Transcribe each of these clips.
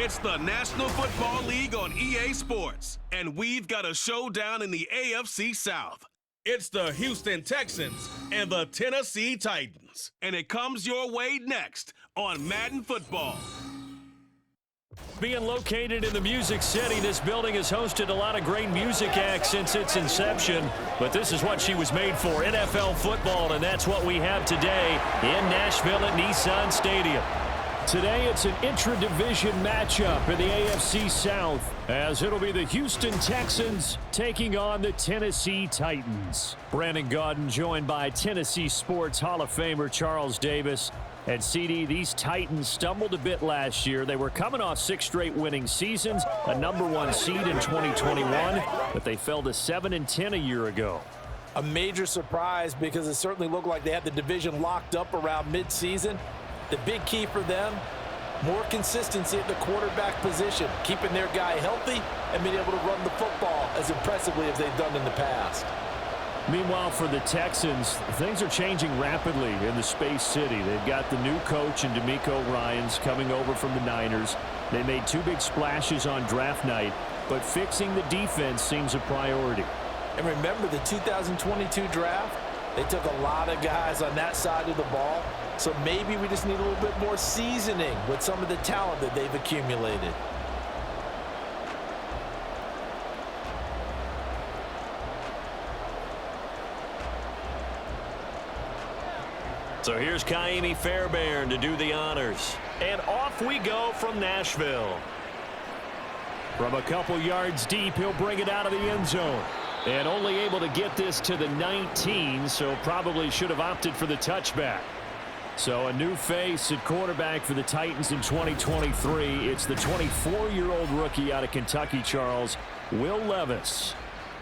It's the National Football League on EA Sports, and we've got a showdown in the AFC South. It's the Houston Texans and the Tennessee Titans, and it comes your way next on Madden Football. Being located in the Music City, this building has hosted a lot of great music acts since its inception, but this is what she was made for, NFL football, and that's what we have today in Nashville at Nissan Stadium. Today, it's an intra-division matchup in the AFC South, as it'll be the Houston Texans taking on the Tennessee Titans. Brandon Gaudin joined by Tennessee Sports Hall of Famer Charles Davis. And CD, these Titans stumbled a bit last year. They were coming off 6 straight winning seasons, a #1 seed in 2021, but they fell to 7-10 a year ago. A major surprise because it certainly looked like they had the division locked up around midseason. The big key for them, more consistency at the quarterback position, keeping their guy healthy and being able to run the football as impressively as they've done in the past. Meanwhile, for the Texans, things are changing rapidly in the Space City. They've got the new coach in DeMeco Ryans coming over from the Niners. They made 2 big splashes on draft night, but fixing the defense seems a priority. And remember the 2022 draft? They took a lot of guys on that side of the ball, so maybe we just need a little bit more seasoning with some of the talent that they've accumulated. So here's Kaimi Fairbairn to do the honors. And off we go from Nashville. From a couple yards deep, he'll bring it out of the end zone. And only able to get this to the 19, so probably should have opted for the touchback. So a new face at quarterback for the Titans in 2023. It's the 24-year-old rookie out of Kentucky, Charles, Will Levis.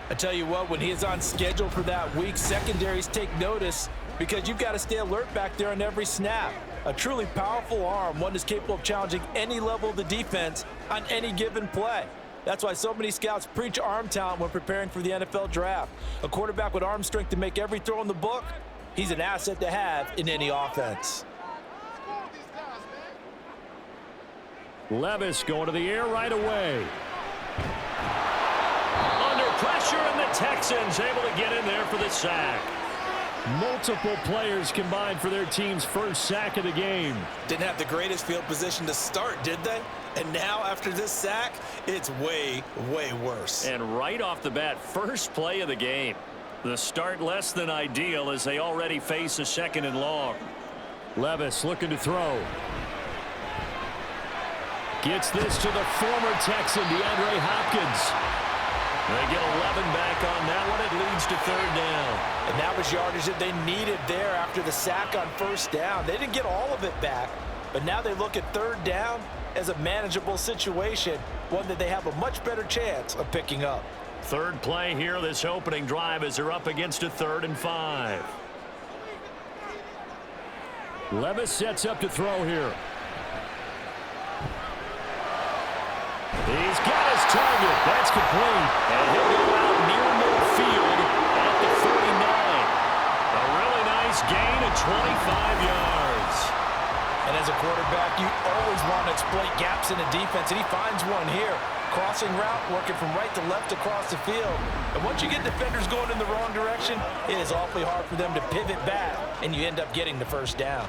I tell you what, when he is on schedule for that week, secondaries take notice because you've got to stay alert back there on every snap. A truly powerful arm, one that's capable of challenging any level of the defense on any given play. That's why so many scouts preach arm talent when preparing for the NFL draft. A quarterback with arm strength to make every throw in the book, he's an asset to have in any offense. Levis going to the air right away. Under pressure, and the Texans able to get in there for the sack. Multiple players combined for their team's first sack of the game. Didn't have the greatest field position to start, did they? And now, after this sack, it's way, way worse. And right off the bat, first play of the game. The start less than ideal as they already face a 2nd and long. Levis looking to throw. Gets this to the former Texan, DeAndre Hopkins. They get 11 back on that one. It leads to 3rd down. And that was yardage that they needed there after the sack on 1st down. They didn't get all of it back, but now they look at 3rd down as a manageable situation, one that they have a much better chance of picking up. 3rd play here this opening drive as they're up against a 3rd and 5. Levis sets up to throw here. He's got his target. That's complete. And he'll go out near midfield at the 49. A really nice gain of 25 yards. And as a quarterback, you always want to exploit gaps in the defense, and he finds one here. Crossing route, working from right to left across the field. And once you get defenders going in the wrong direction, it is awfully hard for them to pivot back, and you end up getting the 1st down.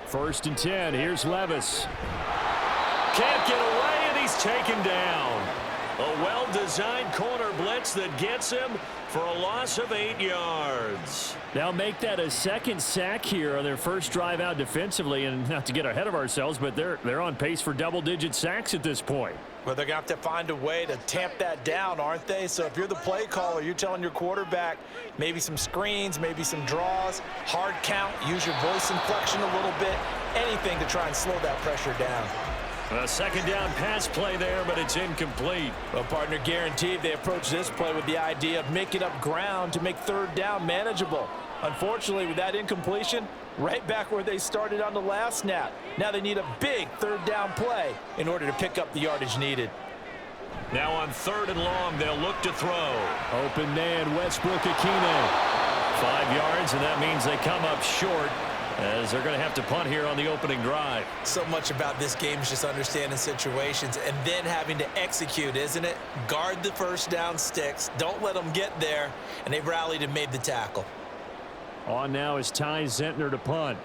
First and 10. Here's Levis. Can't get away, and he's taken down. A well-designed corner blitz that gets him for a loss of 8 yards. They'll make that a 2nd sack here on their first drive out defensively, and not to get ahead of ourselves, but they're on pace for double-digit sacks at this point. Well, they're going to have to find a way to tamp that down, aren't they? So if you're the play caller, you're telling your quarterback maybe some screens, maybe some draws, hard count, use your voice inflection a little bit, anything to try and slow that pressure down. A 2nd down pass play there, but it's incomplete. Well, partner, guaranteed they approach this play with the idea of making up ground to make 3rd down manageable. Unfortunately, with that incompletion, right back where they started on the last snap. Now they need a big 3rd down play in order to pick up the yardage needed. Now on 3rd and long, they'll look to throw. Open man, Westbrook Akine. 5 yards, and that means they come up short as they're going to have to punt here on the opening drive. So much about this game is just understanding situations and then having to execute, isn't it? Guard the first down sticks. Don't let them get there. And they rallied and made the tackle. On now is Ty Zentner to punt.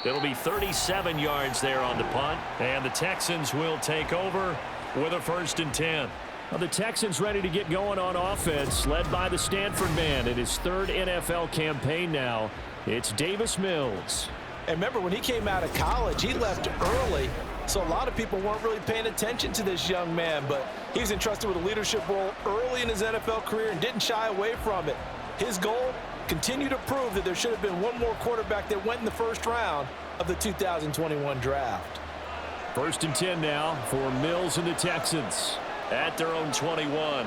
It'll be 37 yards there on the punt, and the Texans will take over with a 1st and 10. Well, the Texans ready to get going on offense, led by the Stanford man in his 3rd NFL campaign now. It's Davis Mills. And remember, when he came out of college, he left early, so a lot of people weren't really paying attention to this young man, but he was entrusted with a leadership role early in his NFL career and didn't shy away from it. His goal? Continue to prove that there should have been one more quarterback that went in the 1st round of the 2021 draft. 1st and 10 now for Mills and the Texans at their own 21.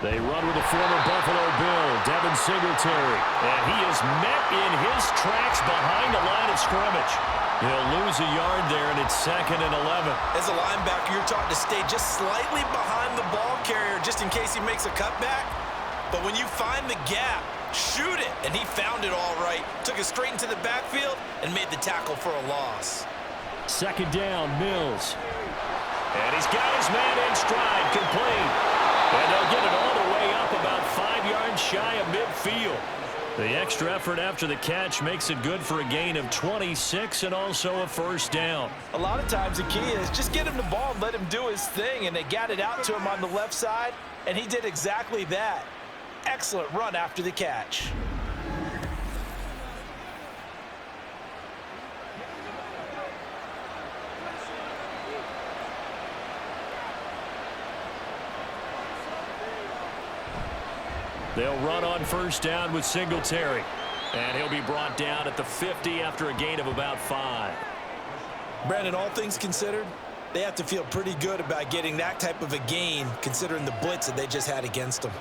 They run with the former Buffalo Bill, Devin Singletary, and he is met in his tracks behind the line of scrimmage. He'll lose a yard there, and it's 2nd and 11. As a linebacker, you're taught to stay just slightly behind the ball carrier just in case he makes a cutback. But when you find the gap, shoot it. And he found it all right. Took it straight into the backfield and made the tackle for a loss. 2nd down, Mills. And he's got his man in stride, complete. And they'll get it all the way up about 5 yards shy of midfield. The extra effort after the catch makes it good for a gain of 26 and also a 1st down. A lot of times the key is just get him the ball and let him do his thing, and they got it out to him on the left side, and he did exactly that. Excellent run after the catch. They'll run on 1st down with Singletary. And he'll be brought down at the 50 after a gain of about 5. Brandon, all things considered, they have to feel pretty good about getting that type of a gain considering the blitz that they just had against them.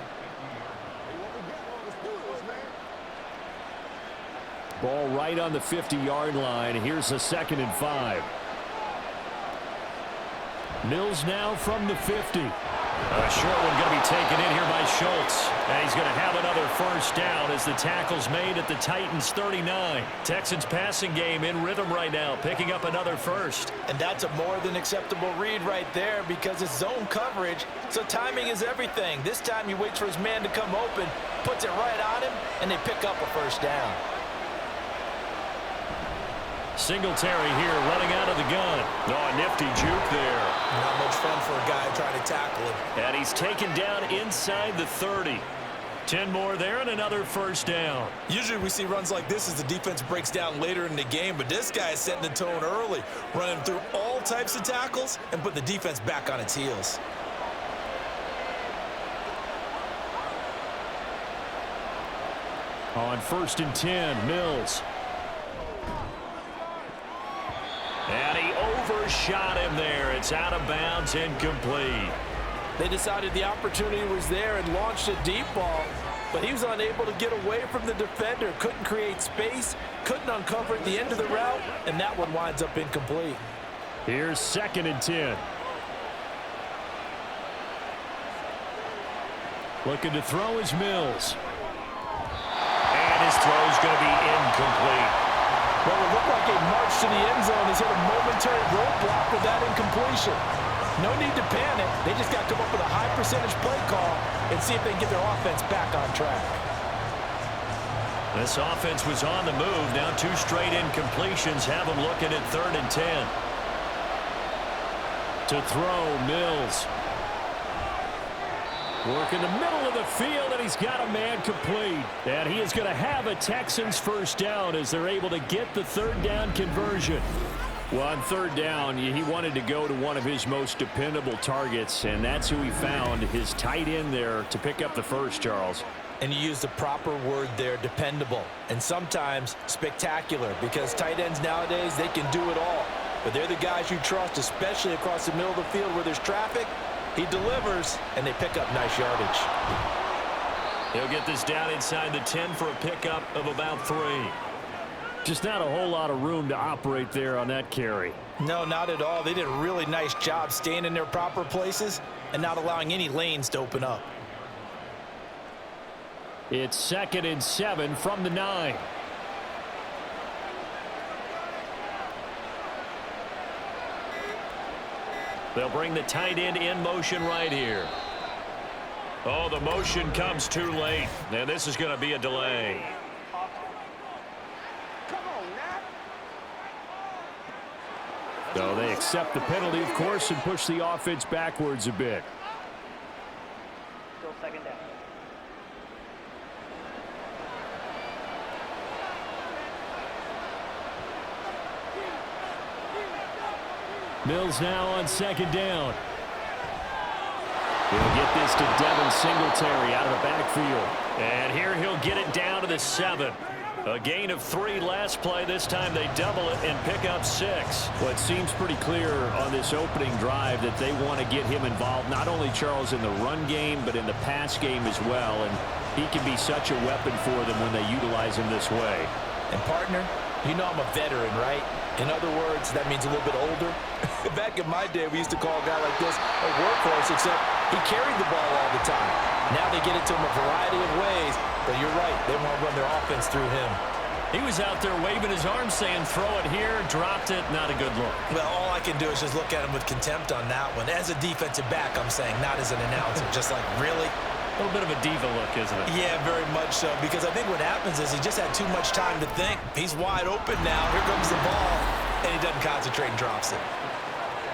Ball right on the 50-yard line. Here's a 2nd and 5. Mills now from the 50. A short one going to be taken in here by Schultz. And he's going to have another 1st down as the tackle's made at the Titans' 39. Texans passing game in rhythm right now, picking up another 1st. And that's a more than acceptable read right there because it's zone coverage, so timing is everything. This time he waits for his man to come open, puts it right on him, and they pick up a 1st down. Singletary here running out of the gun. Oh, a nifty juke there. Not much fun for a guy trying to tackle him. And he's taken down inside the 30. 10 more there and another 1st down. Usually we see runs like this as the defense breaks down later in the game, but this guy is setting the tone early, running through all types of tackles and put the defense back on its heels. On 1st and 10, Mills. And he overshot him there. It's out of bounds, incomplete. They decided the opportunity was there and launched a deep ball, but he was unable to get away from the defender, couldn't create space, couldn't uncover at the end of the route, and that one winds up incomplete. Here's 2nd and 10. Looking to throw is Mills. And his throw's going to be incomplete. What would look like a march to the end zone has hit a momentary roadblock with that incompletion. No need to panic. They just got to come up with a high percentage play call and see if they can get their offense back on track. This offense was on the move. Now 2 straight incompletions have them looking at 3rd and 10. To throw, Mills. Work in the middle of the field, and he's got a man complete. And he is going to have a Texans 1st down as they're able to get the 3rd down conversion. Well, on 3rd down, he wanted to go to one of his most dependable targets, and that's who he found, his tight end there, to pick up the 1st, Charles. And you use the proper word there, dependable, and sometimes spectacular, because tight ends nowadays, they can do it all. But they're the guys you trust, especially across the middle of the field where there's traffic. He delivers, and they pick up nice yardage. He'll get this down inside the 10 for a pickup of about 3. Just not a whole lot of room to operate there on that carry. No, not at all. They did a really nice job staying in their proper places and not allowing any lanes to open up. It's 2nd and 7 from the 9. They'll bring the tight end in motion right here. Oh, the motion comes too late. And this is going to be a delay. So they accept the penalty, of course, and push the offense backwards a bit. Still 2nd down. Mills now on 2nd down. He'll get this to Devin Singletary out of the backfield. And here he'll get it down to the 7. A gain of 3 last play. This time they double it and pick up 6. Well, it seems pretty clear on this opening drive that they want to get him involved, not only, Charles, in the run game, but in the pass game as well. And he can be such a weapon for them when they utilize him this way. And, partner, you know I'm a veteran, right? In other words, that means a little bit older. Back in my day, we used to call a guy like this a workhorse, except he carried the ball all the time. Now they get it to him a variety of ways, but you're right, they want to run their offense through him. He was out there waving his arms saying, throw it here, dropped it, not a good look. Well, all I can do is just look at him with contempt on that one. As a defensive back, I'm saying, not as an announcer. Just like, really? A little bit of a diva look, isn't it? Yeah, very much so, because I think what happens is he just had too much time to think. He's wide open now. Here comes the ball, and he doesn't concentrate and drops it.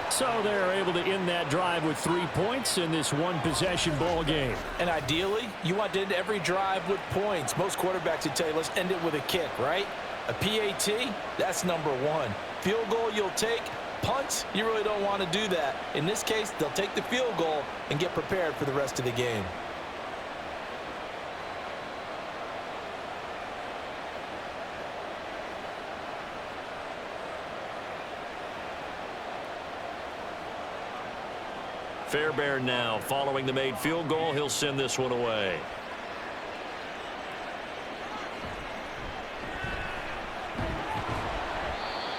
So they're able to end that drive with 3 points in this one-possession ball game. And ideally, you want to end every drive with points. Most quarterbacks would tell you, let's end it with a kick, right? A PAT, that's number 1. Field goal you'll take. Punts, you really don't want to do that. In this case, they'll take the field goal and get prepared for the rest of the game. Fairbairn now following the made field goal. He'll send this one away.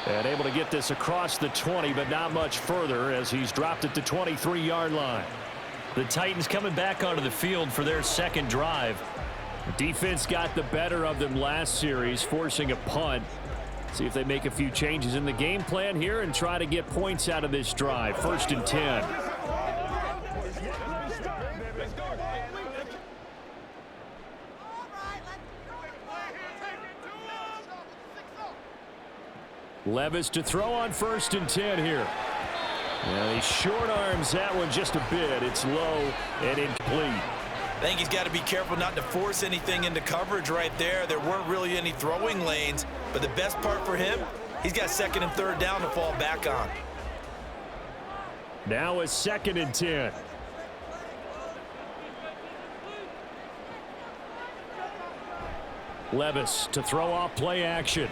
And able to get this across the 20, but not much further as he's dropped it to 23-yard line. The Titans coming back onto the field for their 2nd drive. Defense got the better of them last series, forcing a punt. See if they make a few changes in the game plan here and try to get points out of this drive. 1st and 10. Levis to throw on 1st and 10 here. And he short arms that one just a bit. It's low and incomplete. I think he's got to be careful not to force anything into coverage right there. There weren't really any throwing lanes, but the best part for him, he's got 2nd and 3rd down to fall back on. Now a 2nd and 10. Levis to throw off play action.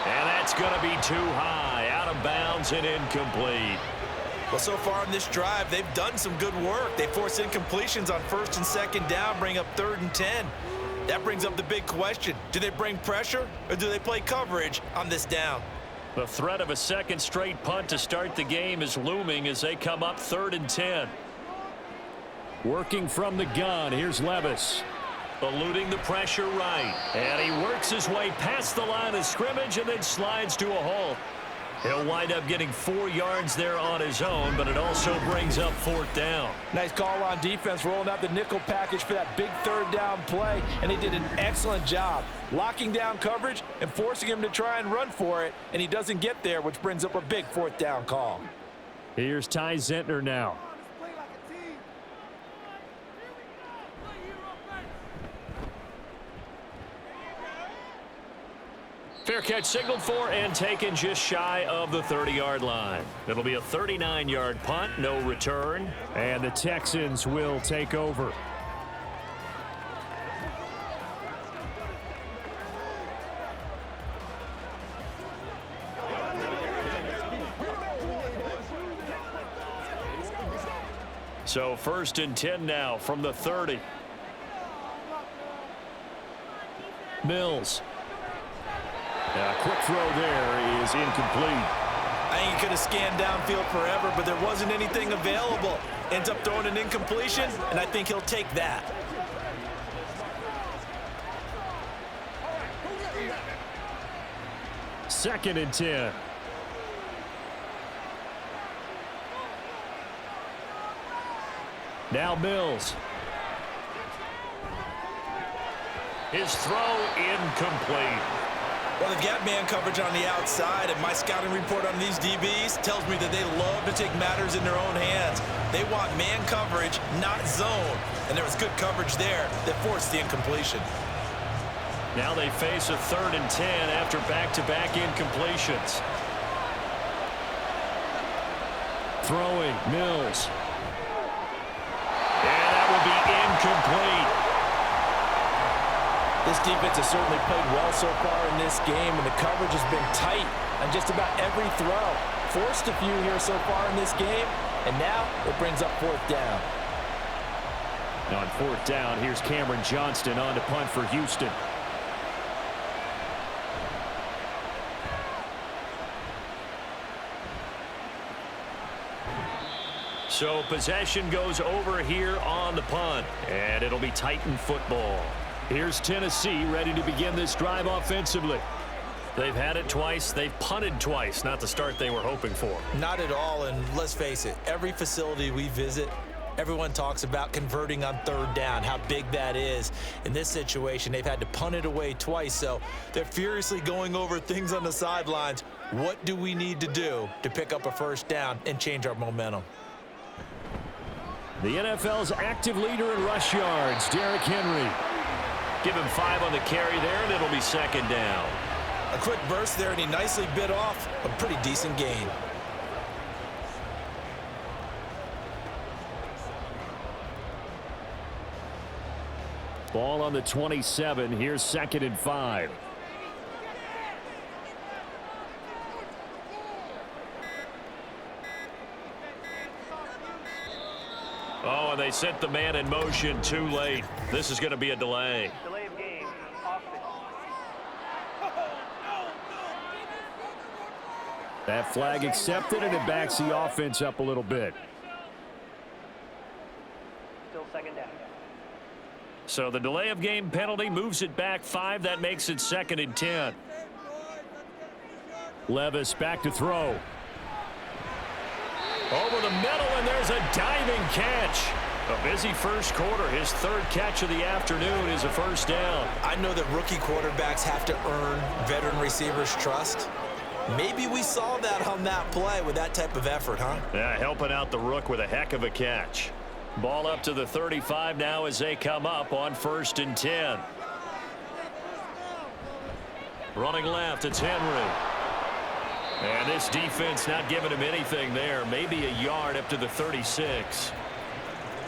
And that's going to be too high, out of bounds and incomplete. Well, so far on this drive, they've done some good work. They force incompletions on 1st and 2nd down, bring up 3rd and 10. That brings up the big question. Do they bring pressure or do they play coverage on this down? The threat of a 2nd straight punt to start the game is looming as they come up 3rd and 10. Working from the gun, here's Levis. Eluding the pressure right. And he works his way past the line of scrimmage and then slides to a halt. He'll wind up getting 4 yards there on his own, but it also brings up 4th down. Nice call on defense, rolling out the nickel package for that big 3rd down play, and they did an excellent job locking down coverage and forcing him to try and run for it, and he doesn't get there, which brings up a big 4th down call. Here's Ty Zentner now. Fair catch signaled for and taken just shy of the 30-yard line. It'll be a 39-yard punt, no return, and the Texans will take over. So 1st and 10 now from the 30. Mills A quick throw there is incomplete. I think he could have scanned downfield forever, but there wasn't anything available. Ends up throwing an incompletion, and I think he'll take that. Second and 10. Now Mills. His throw incomplete. Well, they've got man coverage on the outside, and my scouting report on these DBs tells me that they love to take matters in their own hands. They want man coverage, not zone. And there was good coverage there that forced the incompletion. Now they face a 3rd and 10 after back-to-back incompletions. Throwing, Mills. And that will be incomplete. This defense has certainly played well so far in this game, and the coverage has been tight on just about every throw. Forced a few here so far in this game, and now it brings up 4th down. On 4th down, here's Cameron Johnston on to punt for Houston. So possession goes over here on the punt, and it'll be Titan football. Here's Tennessee ready to begin this drive offensively. They've had it twice. They've punted twice. Not the start they were hoping for. Not at all, and let's face it, every facility we visit, everyone talks about converting on 3rd down, how big that is. In this situation, they've had to punt it away twice, so they're furiously going over things on the sidelines. What do we need to do to pick up a 1st down and change our momentum? The NFL's active leader in rush yards, Derrick Henry. Give him 5 on the carry there, and it'll be 2nd down. A quick burst there, and he nicely bit off a pretty decent gain. Ball on the 27. Here's 2nd and 5. Oh, and they sent the man in motion too late. This is going to be a delay. Delay of game. Offside. That flag accepted, and it backs the offense up a little bit. Still 2nd down. So the delay of game penalty moves it back 5. That makes it 2nd and 10. Levis back to throw. Over the middle, and there's a diving catch. A busy first quarter. His 3rd catch of the afternoon is a 1st down. I know that rookie quarterbacks have to earn veteran receivers' trust. Maybe we saw that on that play with that type of effort, huh? Yeah, helping out the rook with a heck of a catch. Ball up to the 35 now as they come up on 1st and 10. Running left, it's Henry. And this defense not giving him anything there. Maybe a yard up to the 36.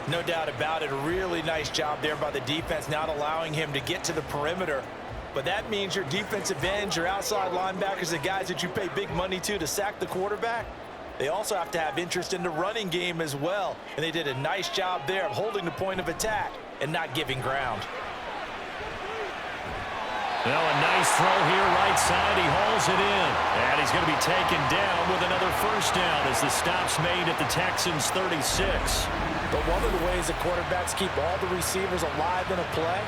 No doubt about it. A really nice job there by the defense, not allowing him to get to the perimeter. But that means your defensive ends, your outside linebackers, the guys that you pay big money to sack the quarterback, they also have to have interest in the running game as well. And they did a nice job there of holding the point of attack and not giving ground. Well, a nice throw here right side. He hauls it in. And he's going to be taken down with another 1st down as the stop's made at the Texans' 36. But one of the ways that quarterbacks keep all the receivers alive in a play,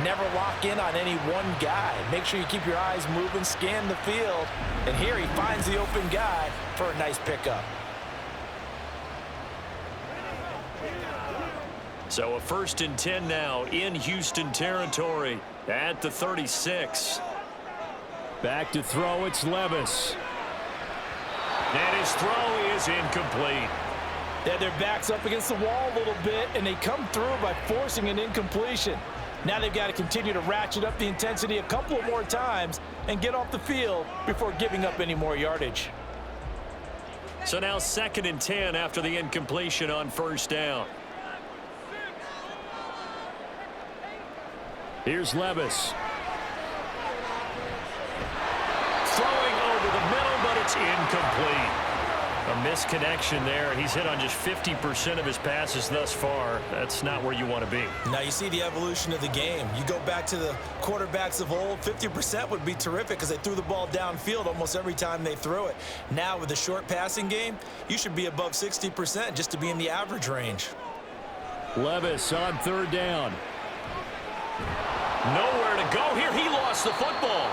never lock in on any one guy. Make sure you keep your eyes moving, scan the field. And here he finds the open guy for a nice pickup. So a 1st and 10 now in Houston territory at the 36. Back to throw, it's Levis. And his throw is incomplete. They had their backs up against the wall a little bit, and they come through by forcing an incompletion. Now they've got to continue to ratchet up the intensity a couple of more times and get off the field before giving up any more yardage. So now 2nd and 10 after the incompletion on 1st down. Here's Levis. Throwing over the middle, but it's incomplete. A misconnection there. He's hit on just 50% of his passes thus far. That's not where you want to be. Now you see the evolution of the game. You go back to the quarterbacks of old, 50% would be terrific because they threw the ball downfield almost every time they threw it. Now with the short passing game, you should be above 60% just to be in the average range. Levis on third down. Nowhere to go here. He lost the football.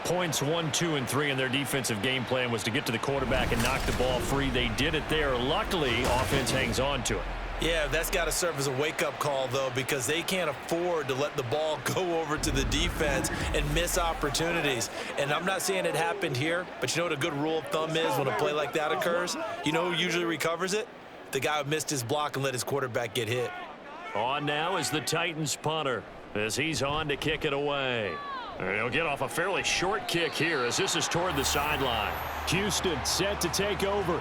Points 1, 2, and 3 in their defensive game plan was to get to the quarterback and knock the ball free. They did it there. Luckily, offense hangs on to it. Yeah, that's got to serve as a wake-up call, though, because they can't afford to let the ball go over to the defense and miss opportunities. And I'm not saying it happened here, but you know what a good rule of thumb is when a play like that occurs? You know who usually recovers it? The guy who missed his block and let his quarterback get hit. On now is the Titans punter as he's on to kick it away. And he'll get off a fairly short kick here as this is toward the sideline. Houston set to take over.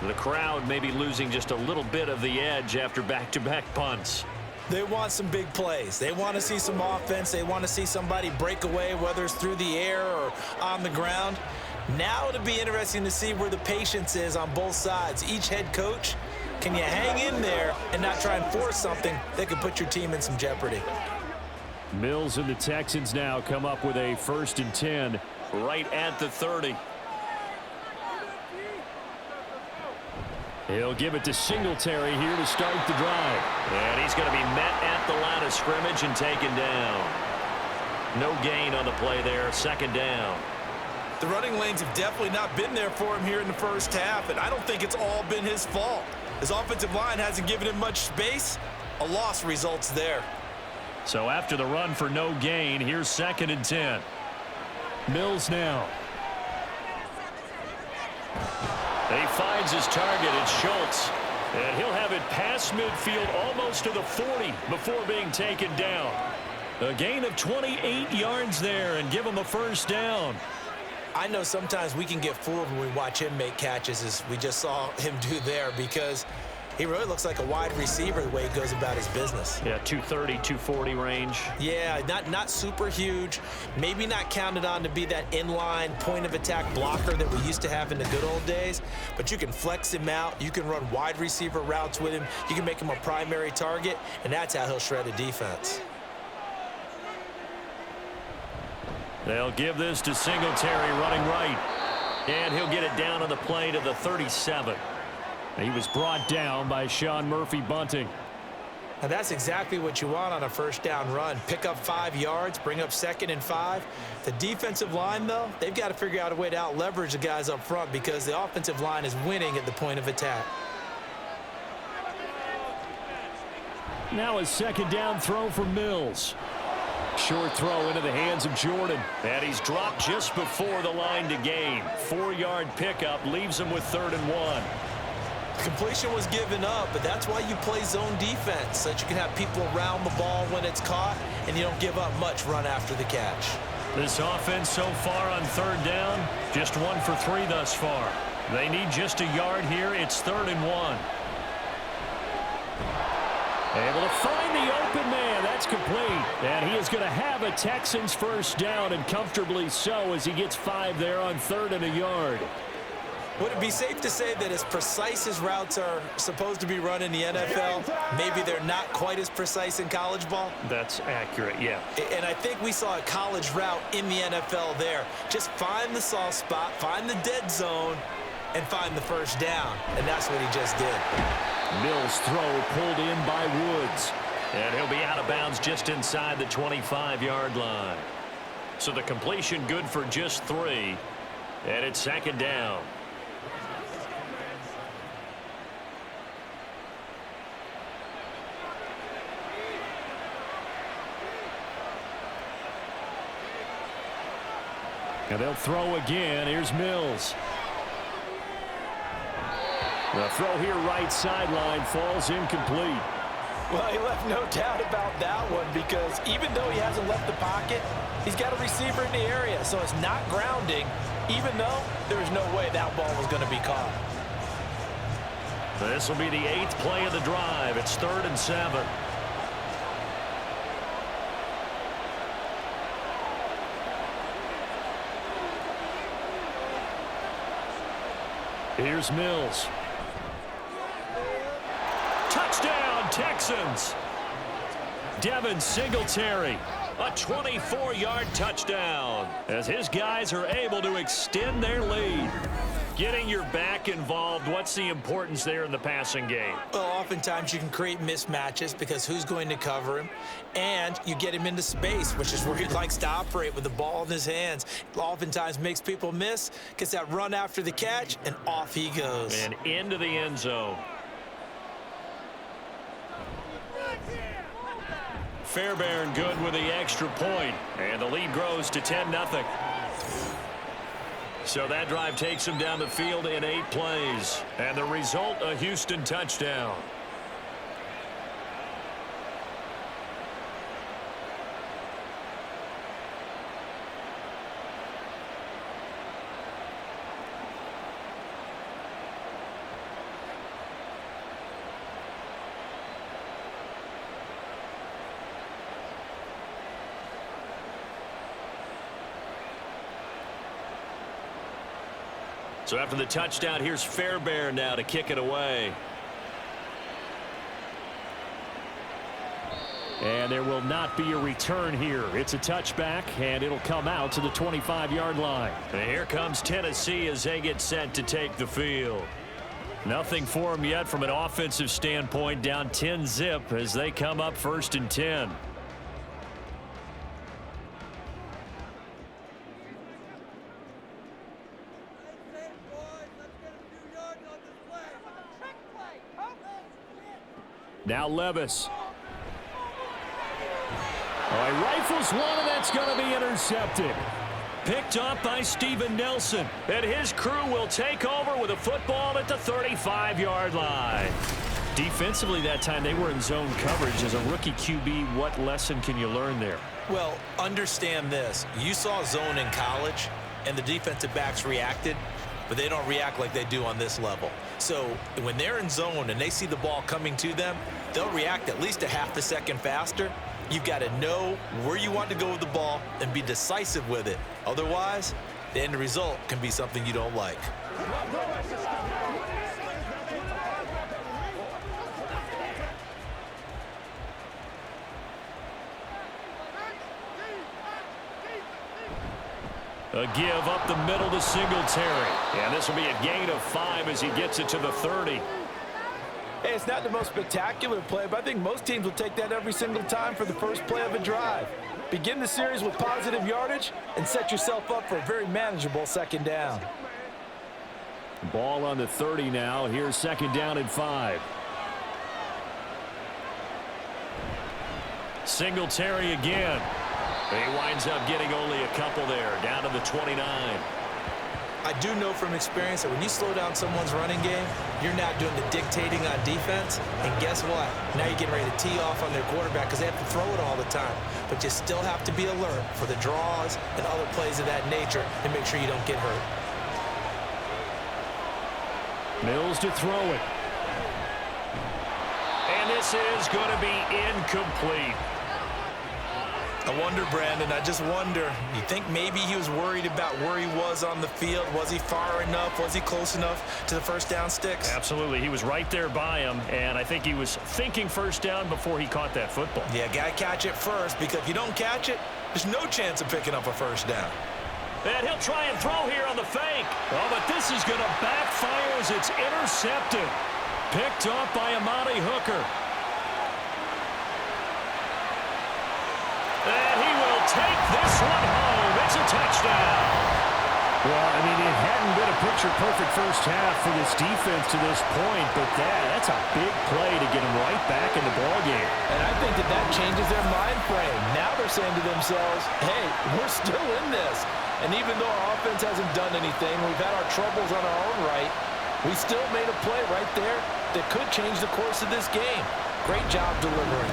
The crowd may be losing just a little bit of the edge after back-to-back punts. They want some big plays. They want to see some offense. They want to see somebody break away, whether it's through the air or on the ground. Now it'll be interesting to see where the patience is on both sides. Each head coach, can you hang in there and not try and force something that could put your team in some jeopardy? Mills and the Texans now come up with a 1st and 10 right at the 30. He'll give it to Singletary here to start the drive. And he's going to be met at the line of scrimmage and taken down. No gain on the play there, 2nd down. The running lanes have definitely not been there for him here in the first half, and I don't think it's all been his fault. His offensive line hasn't given him much space. A loss results there. So after the run for no gain, here's 2nd and 10. Mills now. He finds his target. It's Schultz. And he'll have it past midfield almost to the 40 before being taken down. A gain of 28 yards there and give him a 1st down. I know sometimes we can get fooled when we watch him make catches, as we just saw him do there, because he really looks like a wide receiver the way he goes about his business. Yeah, 230, 240 range. Yeah, not super huge. Maybe not counted on to be that inline point-of-attack blocker that we used to have in the good old days. But you can flex him out. You can run wide receiver routes with him. You can make him a primary target, and that's how he'll shred a defense. They'll give this to Singletary running right. And he'll get it down on the play to the 37. He was brought down by Sean Murphy-Bunting. And that's exactly what you want on a 1st down run. Pick up 5 yards, bring up 2nd and 5. The defensive line, though, they've got to figure out a way to out-leverage the guys up front because the offensive line is winning at the point of attack. Now a 2nd down throw for Mills. Short throw into the hands of Jordan. And he's dropped just before the line to gain. 4-yard pickup leaves him with 3rd and 1. Completion was given up, but that's why you play zone defense, so that you can have people around the ball when it's caught, and you don't give up much run after the catch. This offense so far on 3rd down, just 1 for 3 thus far. They need just a yard here. It's 3rd and 1. Able to find the open man. That's complete. And he is going to have a Texans 1st down, and comfortably so, as he gets 5 there on 3rd and a yard. Would it be safe to say that as precise as routes are supposed to be run in the NFL, maybe they're not quite as precise in college ball? That's accurate, yeah. And I think we saw a college route in the NFL there. Just find the soft spot, find the dead zone, and find the 1st down. And that's what he just did. Mills' throw pulled in by Woods. And he'll be out of bounds just inside the 25-yard line. So the completion good for just 3. And it's 2nd down. And they'll throw again. Here's Mills. The throw here right sideline falls incomplete. Well, he left no doubt about that one, because even though he hasn't left the pocket, he's got a receiver in the area, so it's not grounding, even though there's no way that ball was going to be caught. This will be the 8th play of the drive. It's 3rd and 7. Here's Mills. Touchdown, Texans. Devin Singletary, a 24-yard touchdown, as his guys are able to extend their lead. Getting your back involved, what's the importance there in the passing game? Well, oftentimes you can create mismatches because who's going to cover him, and you get him into space, which is where he likes to operate with the ball in his hands. Oftentimes makes people miss, gets that run after the catch, and off he goes. And into the end zone. Fairbairn good with the extra point, and the lead grows to 10-0. So that drive takes him down the field in 8 plays, and the result, a Houston touchdown. So after the touchdown, here's Fairbairn now to kick it away. And there will not be a return here. It's a touchback, and it'll come out to the 25-yard line. And here comes Tennessee as they get set to take the field. Nothing for them yet from an offensive standpoint, down 10-zip as they come up 1st and 10. Now Levis. Oh, he rifles one, and that's going to be intercepted. Picked up by Steven Nelson. And his crew will take over with a football at the 35-yard line. Defensively that time, they were in zone coverage. As a rookie QB, what lesson can you learn there? Well, understand this. You saw zone in college, and the defensive backs reacted, but they don't react like they do on this level. So when they're in zone and they see the ball coming to them, they'll react at least a half a second faster. You've got to know where you want to go with the ball and be decisive with it. Otherwise, the end result can be something you don't like. A give up the middle to Singletary. And this will be a gain of 5 as he gets it to the 30. Hey, it's not the most spectacular play, but I think most teams will take that every single time for the first play of a drive. Begin the series with positive yardage and set yourself up for a very manageable 2nd down. Ball on the 30 now. Here's 2nd down and 5. Singletary again. He winds up getting only a couple there, down to the 29. I do know from experience that when you slow down someone's running game, you're not doing the dictating on defense. And guess what? Now you're getting ready to tee off on their quarterback because they have to throw it all the time. But you still have to be alert for the draws and other plays of that nature and make sure you don't get hurt. Mills to throw it. And this is going to be incomplete. I wonder, Brandon, I just wonder, you think maybe he was worried about where he was on the field? Was he far enough? Was he close enough to the first down sticks? Absolutely. He was right there by him, and I think he was thinking first down before he caught that football. Yeah, got to catch it first, because if you don't catch it, there's no chance of picking up a first down. And he'll try and throw here on the fake. Oh, but this is going to backfire as it's intercepted. Picked off by Amani Hooker. And he will take this one home. It's a touchdown. Well, I mean, it hadn't been a picture-perfect first half for this defense to this point, but that's a big play to get them right back in the ballgame. And I think that changes their mind frame. Now they're saying to themselves, hey, we're still in this. And even though our offense hasn't done anything, we've had our troubles on our own right, we still made a play right there that could change the course of this game. Great job delivering.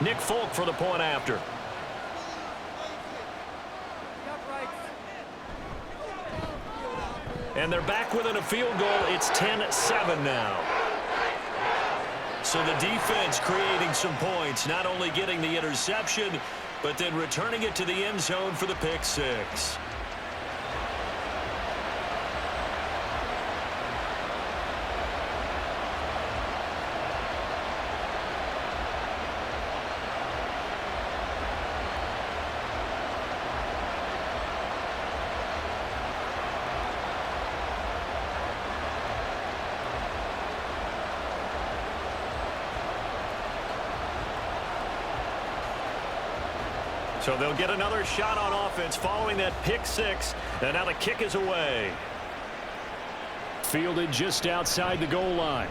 Nick Folk for the point after. And they're back within a field goal. It's 10-7 now. So the defense creating some points, not only getting the interception, but then returning it to the end zone for the pick six. So they'll get another shot on offense following that pick six, and now the kick is away. Fielded just outside the goal line.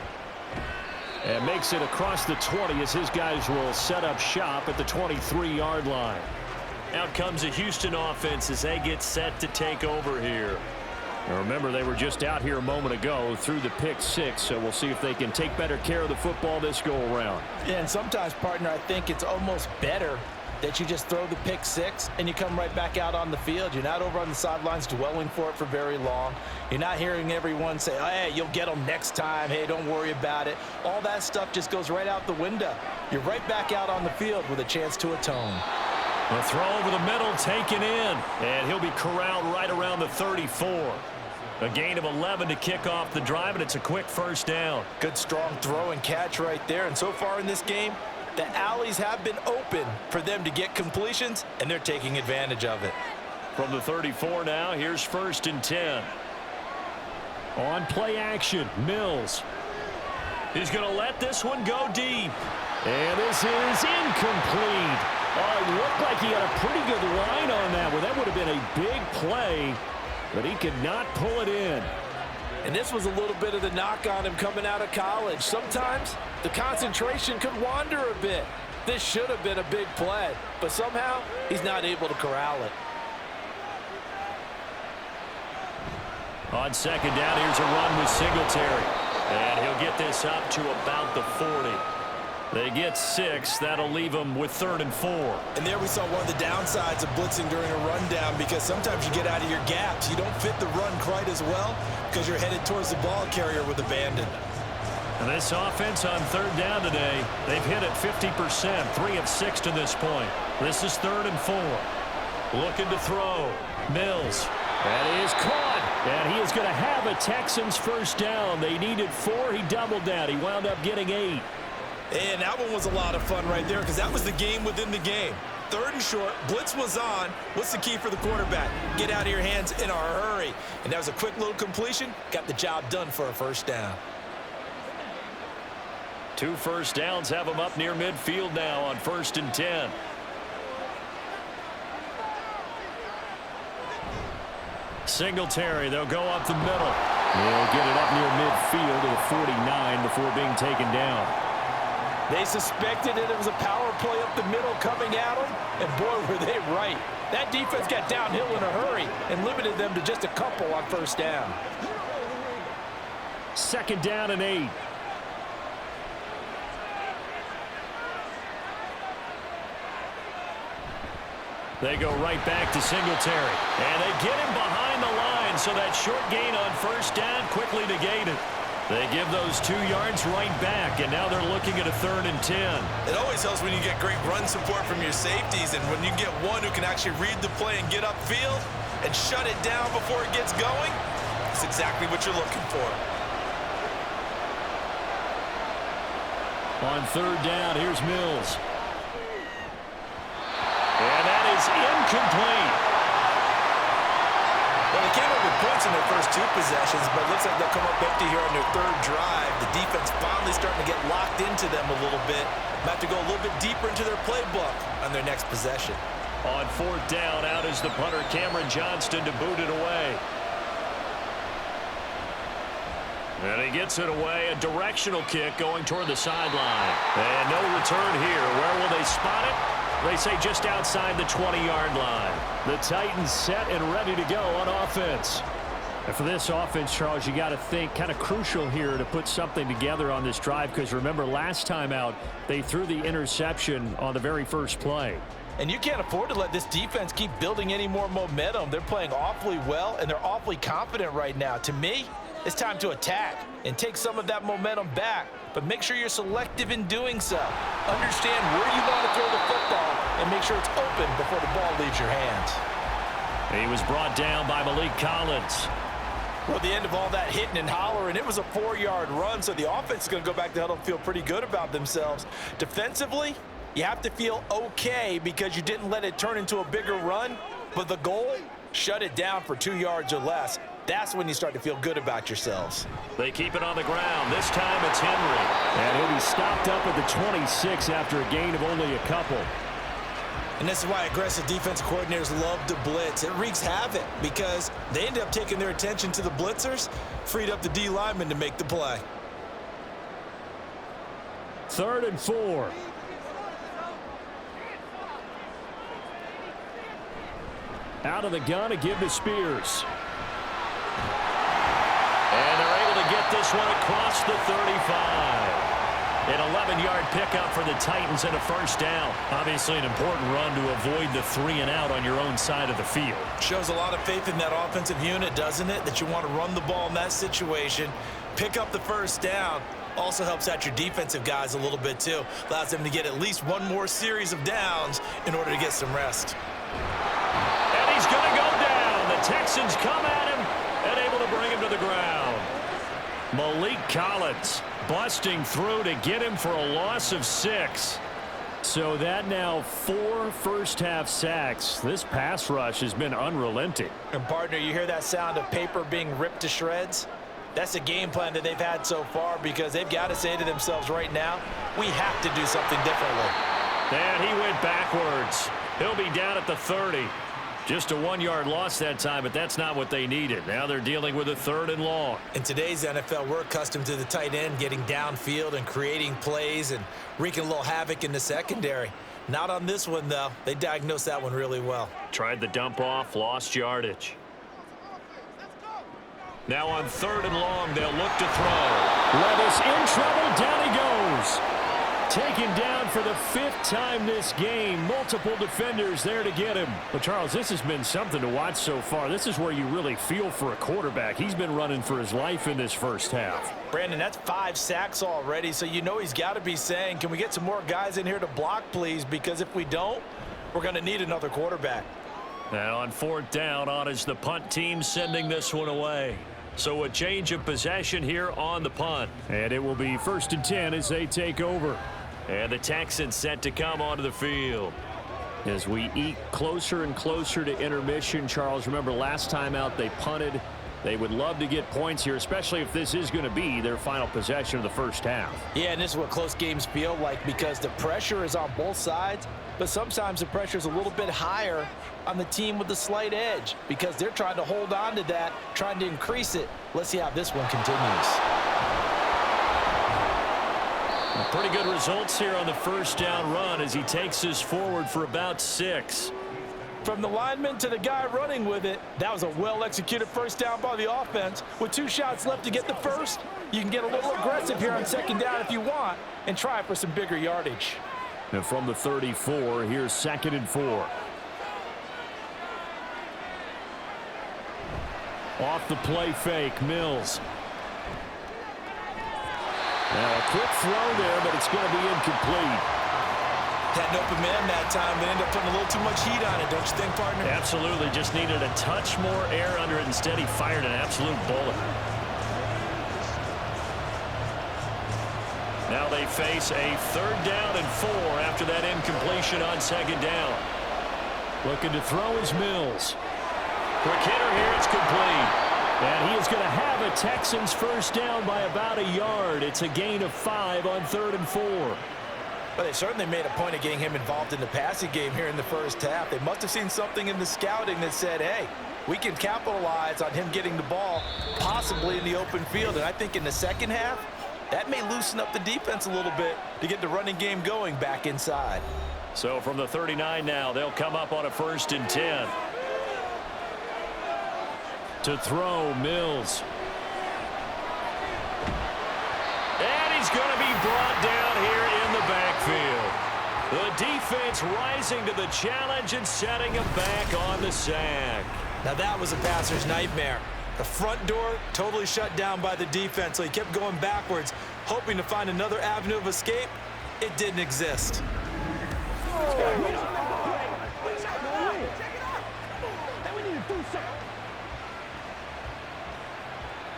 And makes it across the 20 as his guys will set up shop at the 23-yard line. Out comes a Houston offense as they get set to take over here. Now remember, they were just out here a moment ago through the pick six, so we'll see if they can take better care of the football this go-around. Yeah, and sometimes, partner, I think it's almost better that you just throw the pick six and you come right back out on the field. You're not over on the sidelines dwelling for it for very long. You're not hearing everyone say, hey, you'll get them next time. Hey, don't worry about it. All that stuff just goes right out the window. You're right back out on the field with a chance to atone. A throw over the middle taken in, and he'll be corralled right around the 34. A gain of 11 to kick off the drive, and it's a quick first down. Good strong throw and catch right there. And so far in this game, the alleys have been open for them to get completions, and they're taking advantage of it. From the 34 now, here's 1st and 10. On play action, Mills. He's going to let this one go deep. And this is incomplete. Oh, it looked like he had a pretty good line on that one. That would have been a big play, but he could not pull it in. And this was a little bit of the knock on him coming out of college. Sometimes the concentration could wander a bit. This should have been a big play, but somehow he's not able to corral it. On 2nd down, here's a run with Singletary. And he'll get this up to about the 40. They get 6. That'll leave them with 3rd and 4. And there we saw one of the downsides of blitzing during a rundown, because sometimes you get out of your gaps. You don't fit the run quite as well because you're headed towards the ball carrier with abandon. And this offense on 3rd down today, they've hit it 50%, 3 of 6 to this point. This is 3rd and 4. Looking to throw. Mills. That is caught. And he is going to have a Texans first down. They needed 4. He doubled that. He wound up getting 8. And that one was a lot of fun right there, because that was the game within the game. 3rd and short, blitz was on. What's the key for the quarterback? Get out of your hands in a hurry. And that was a quick little completion. Got the job done for a first down. 2 first downs have them up near midfield now on 1st and 10. Singletary, they'll go up the middle. They'll get it up near midfield to the 49 before being taken down. They suspected it was a power play up the middle coming at them, and boy, were they right. That defense got downhill in a hurry and limited them to just a couple on 1st down. 2nd down and 8. They go right back to Singletary. And they get him behind the line, so that short gain on 1st down quickly negated. They give those 2 yards right back, and now they're looking at a 3rd and 10. It always helps when you get great run support from your safeties, and when you get one who can actually read the play and get upfield and shut it down before it gets going, it's exactly what you're looking for. On 3rd down, here's Mills. And that is incomplete. Well, they came up with points in their first 2 possessions, but it looks like they'll come up empty here on their 3rd drive. The defense finally starting to get locked into them a little bit. Might have to go a little bit deeper into their playbook on their next possession. On 4th down, out is the punter, Cameron Johnston, to boot it away. And he gets it away, a directional kick going toward the sideline. And no return here. Where will they spot it? They say just outside the 20-yard line. The Titans set and ready to go on offense. And for this offense, Charles, you got to think kind of crucial here to put something together on this drive, because remember last time out, they threw the interception on the very first play. And you can't afford to let this defense keep building any more momentum. They're playing awfully well, and they're awfully confident right now. To me, it's time to attack and take some of that momentum back. But make sure you're selective in doing so. Understand where you want to throw the football and make sure it's open before the ball leaves your hands. He was brought down by Malik Collins. Well, at the end of all that hitting and hollering, it was a 4-yard run, so the offense is going to go back to huddle and feel pretty good about themselves. Defensively, you have to feel okay because you didn't let it turn into a bigger run, but the goal, shut it down for 2 yards or less. That's when you start to feel good about yourselves. They keep it on the ground. This time it's Henry. And he'll be stopped up at the 26 after a gain of only a couple. And this is why aggressive defensive coordinators love to blitz. It wreaks havoc because they end up taking their attention to the blitzers, freed up the D lineman to make the play. 3rd and 4. Out of the gun to give to Spears. And they're able to get this one across the 35. An 11-yard pickup for the Titans and a first down. Obviously an important run to avoid the 3-and-out on your own side of the field. Shows a lot of faith in that offensive unit, doesn't it? That you want to run the ball in that situation, pick up the first down. Also helps out your defensive guys a little bit too. Allows them to get at least one more series of downs in order to get some rest. And he's going to go down. The Texans come at him and able to bring him to the ground. Malik Collins busting through to get him for a loss of 6. So that now 4 first-half sacks. This pass rush has been unrelenting. And, partner, you hear that sound of paper being ripped to shreds? That's a game plan that they've had so far because they've got to say to themselves right now, we have to do something differently. And he went backwards. He'll be down at the 30. Just a 1-yard loss that time, but that's not what they needed. Now they're dealing with a 3rd and long. In today's NFL, we're accustomed to the tight end getting downfield and creating plays and wreaking a little havoc in the secondary. Not on this one, though. They diagnosed that one really well. Tried the dump off, lost yardage. Now on 3rd and long, they'll look to throw. Levis in trouble, down he goes. Taken down for the 5th time this game. Multiple defenders there to get him. But, Charles, this has been something to watch so far. This is where you really feel for a quarterback. He's been running for his life in this first half. Brandon, that's 5 sacks already, so you know he's got to be saying, can we get some more guys in here to block, please? Because if we don't, we're going to need another quarterback. Now on 4th down, on is the punt team sending this one away. So a change of possession here on the punt. And it will be 1st and 10 as they take over. And the Texans set to come onto the field. As we eke closer and closer to intermission, Charles, remember last time out they punted. They would love to get points here, especially if this is going to be their final possession of the first half. Yeah, and this is what close games feel like because the pressure is on both sides, but sometimes the pressure is a little bit higher on the team with the slight edge because they're trying to hold on to that, trying to increase it. Let's see how this one continues. Pretty good results here on the first down run as he takes us forward for about 6. From the lineman to the guy running with it, that was a well-executed first down by the offense. With 2 shots left to get the first, you can get a little aggressive here on 2nd down if you want and try for some bigger yardage. And from the 34, here's 2nd and 4. Off the play fake, Mills. Now a quick throw there, but it's going to be incomplete. Had an open man that time, but ended up putting a little too much heat on it, don't you think, partner? Absolutely. Just needed a touch more air under it. Instead, he fired an absolute bullet. Now they face a 3rd down and 4 after that incompletion on 2nd down. Looking to throw is Mills. Quick hitter here. It's complete. And he is going to have a Texans first down by about a yard. It's a gain of 5 on 3rd and 4. Well, they certainly made a point of getting him involved in the passing game here in the first half. They must have seen something in the scouting that said, hey, we can capitalize on him getting the ball possibly in the open field. And I think in the second half, that may loosen up the defense a little bit to get the running game going back inside. So from the 39 now, they'll come up on a 1st and 10. To throw, Mills. And he's going to be brought down here in the backfield. The defense rising to the challenge and setting him back on the sack. Now that was a passer's nightmare. The front door totally shut down by the defense, so he kept going backwards, hoping to find another avenue of escape. It didn't exist.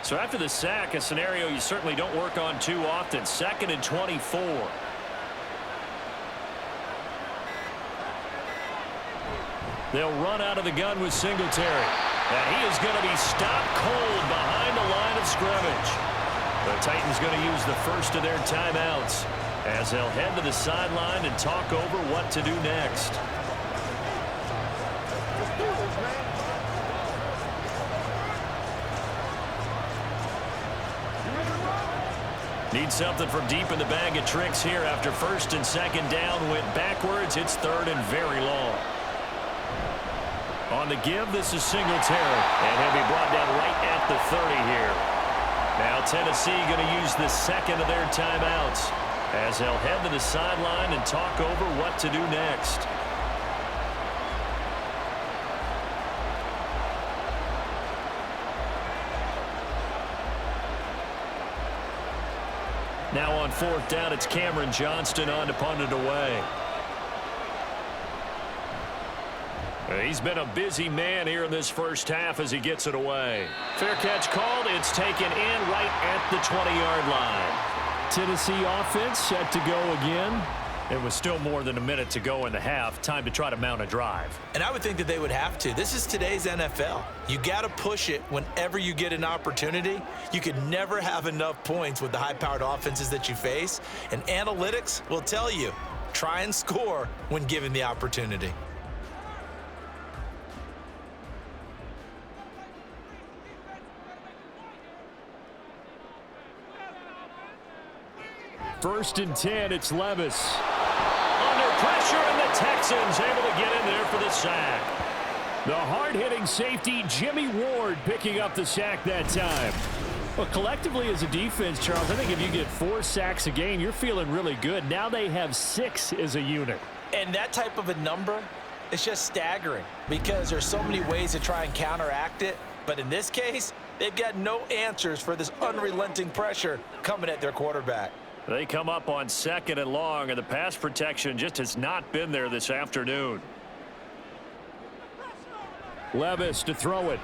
So after the sack, a scenario you certainly don't work on too often. 2nd and 24. They'll run out of the gun with Singletary. And he is going to be stopped cold behind the line of scrimmage. The Titans going to use the first of their timeouts as they'll head to the sideline and talk over what to do next. Need something from deep in the bag of tricks here after 1st and 2nd down. Went backwards. It's 3rd and very long. On the give, this is Singletary. And he'll be brought down right at the 30 here. Now Tennessee going to use the 2nd of their timeouts as they'll head to the sideline and talk over what to do next. Now on 4th down, it's Cameron Johnston on to punt it away. He's been a busy man here in this first half as he gets it away. Fair catch called. It's taken in right at the 20-yard line. Tennessee offense set to go again. It was still more than a minute to go in the half. Time to try to mount a drive. And I would think that they would have to. This is today's NFL. You got to push it whenever you get an opportunity. You could never have enough points with the high-powered offenses that you face. And analytics will tell you, try and score when given the opportunity. First and 10, it's Levis. Under pressure, and the Texans able to get in there for the sack. The hard-hitting safety, Jimmy Ward, picking up the sack that time. Well, collectively as a defense, Charles, I think if you get 4 sacks a game, you're feeling really good. Now they have 6 as a unit. And that type of a number is just staggering because there's so many ways to try and counteract it. But in this case, they've got no answers for this unrelenting pressure coming at their quarterback. They come up on 2nd and long, and the pass protection just has not been there this afternoon. Levis to throw it.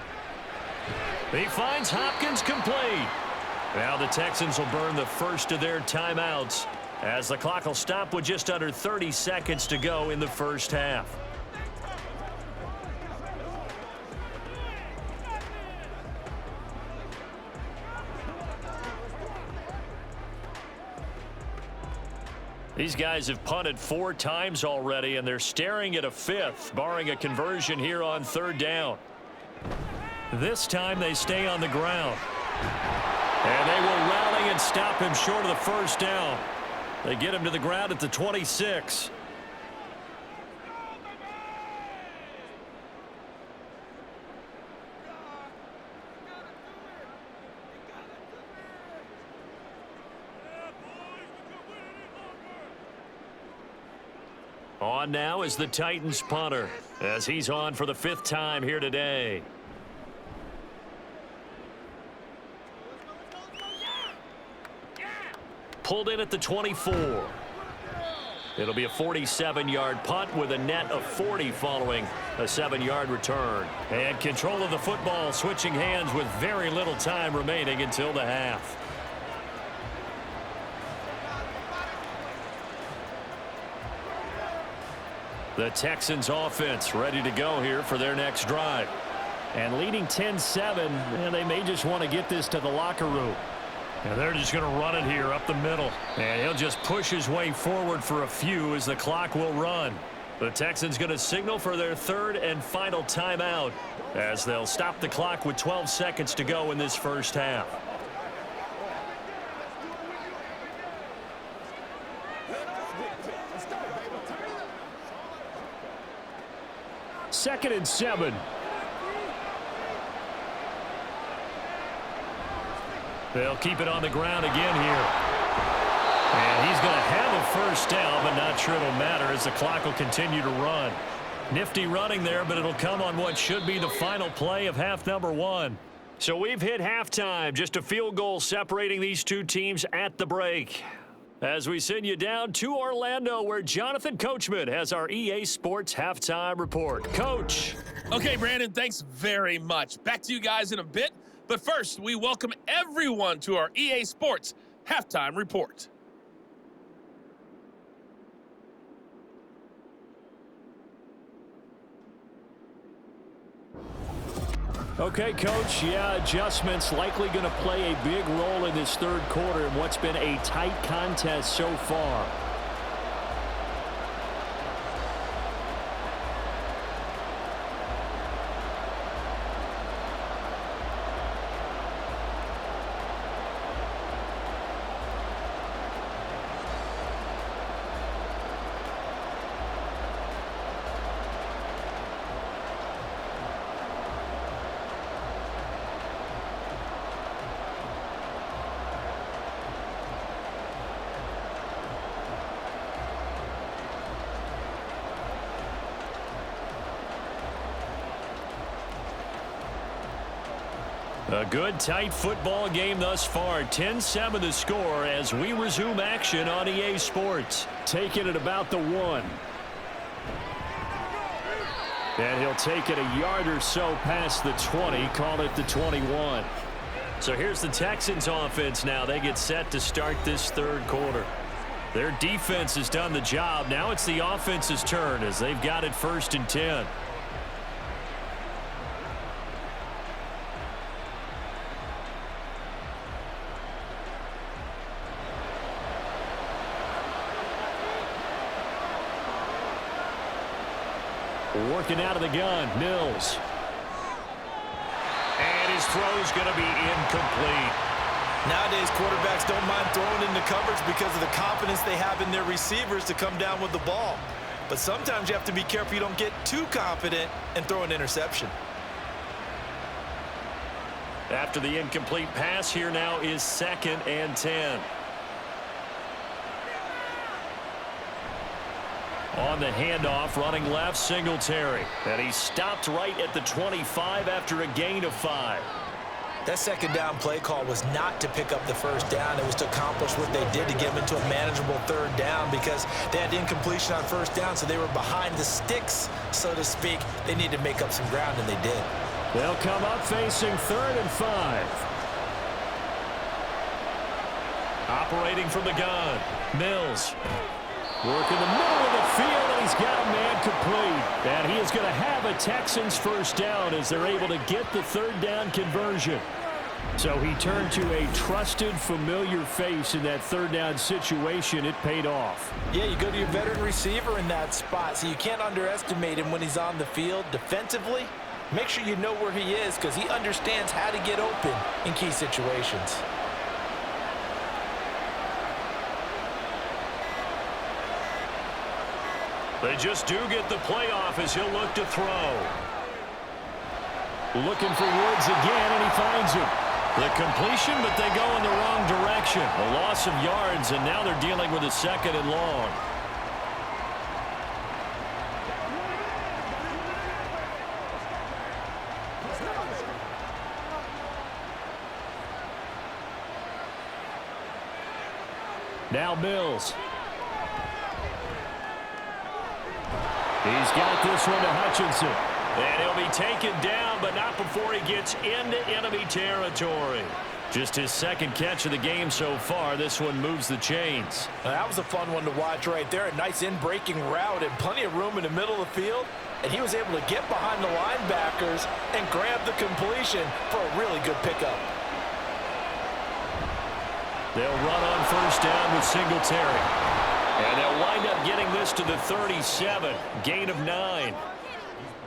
He finds Hopkins complete. Now the Texans will burn the first of their timeouts as the clock will stop with just under 30 seconds to go in the first half. These guys have punted 4 times already, and they're staring at a 5th, barring a conversion here on 3rd down. This time they stay on the ground. And they will rally and stop him short of the 1st down. They get him to the ground at the 26. On now is the Titans punter as he's on for the 5th time here today. Pulled in at the 24. It'll be a 47-yard punt with a net of 40 following a 7-yard return. And control of the football switching hands with very little time remaining until the half. The Texans offense ready to go here for their next drive. And leading 10-7, and they may just want to get this to the locker room. And they're just going to run it here up the middle. And he'll just push his way forward for a few as the clock will run. The Texans going to signal for their 3rd and final timeout as they'll stop the clock with 12 seconds to go in this first half. Second and 7. They'll keep it on the ground again here. And he's going to have a 1st down, but not sure it'll matter as the clock will continue to run. Nifty running there, but it'll come on what should be the final play of half number 1. So we've hit halftime, just a field goal separating these two teams at the break. As we send you down to Orlando, where Jonathan Coachman has our EA Sports halftime report. Coach. Okay, Brandon, thanks very much. Back to you guys in a bit. But first, we welcome everyone to our EA Sports halftime report. Okay, Coach, adjustments likely going to play a big role in this third quarter in what's been a tight contest so far. A good, tight football game thus far. 10-7 the score as we resume action on EA Sports. Taking it about the 1. And he'll take it a yard or so past the 20. Call it the 21. So here's the Texans offense now. They get set to start this third quarter. Their defense has done the job. Now it's the offense's turn as they've got it 1st and 10. Working out of the gun, Mills. And his throw's going to be incomplete. Nowadays, quarterbacks don't mind throwing into coverage because of the confidence they have in their receivers to come down with the ball. But sometimes you have to be careful you don't get too confident and throw an interception. After the incomplete pass, here now is 2nd and 10. On the handoff, running left, Singletary. And he stopped right at the 25 after a gain of 5. That second down play call was not to pick up the first down. It was to accomplish what they did to get them into a manageable third down because they had incompletion on first down, so they were behind the sticks, so to speak. They needed to make up some ground, and they did. They'll come up facing 3rd and 5. Operating from the gun, Mills. Working the middle of the field, and he's got a man complete. And he is going to have a Texans first down as they're able to get the third down conversion. So he turned to a trusted, familiar face in that third down situation. It paid off. Yeah, you go to your veteran receiver in that spot, so you can't underestimate him when he's on the field. Defensively, make sure you know where he is because he understands how to get open in key situations. They just do get the playoff as he'll look to throw. Looking for Woods again, and he finds him. The completion, but they go in the wrong direction. A loss of yards, and now they're dealing with a 2nd and long. Now Mills. He's got this one to Hutchinson. And he'll be taken down, but not before he gets into enemy territory. Just his 2nd catch of the game so far. This one moves the chains. Now, that was a fun one to watch right there. A nice in-breaking route and plenty of room in the middle of the field. And he was able to get behind the linebackers and grab the completion for a really good pickup. They'll run on first down with Singletary. And they'll wind up getting this to the 37. Gain of 9.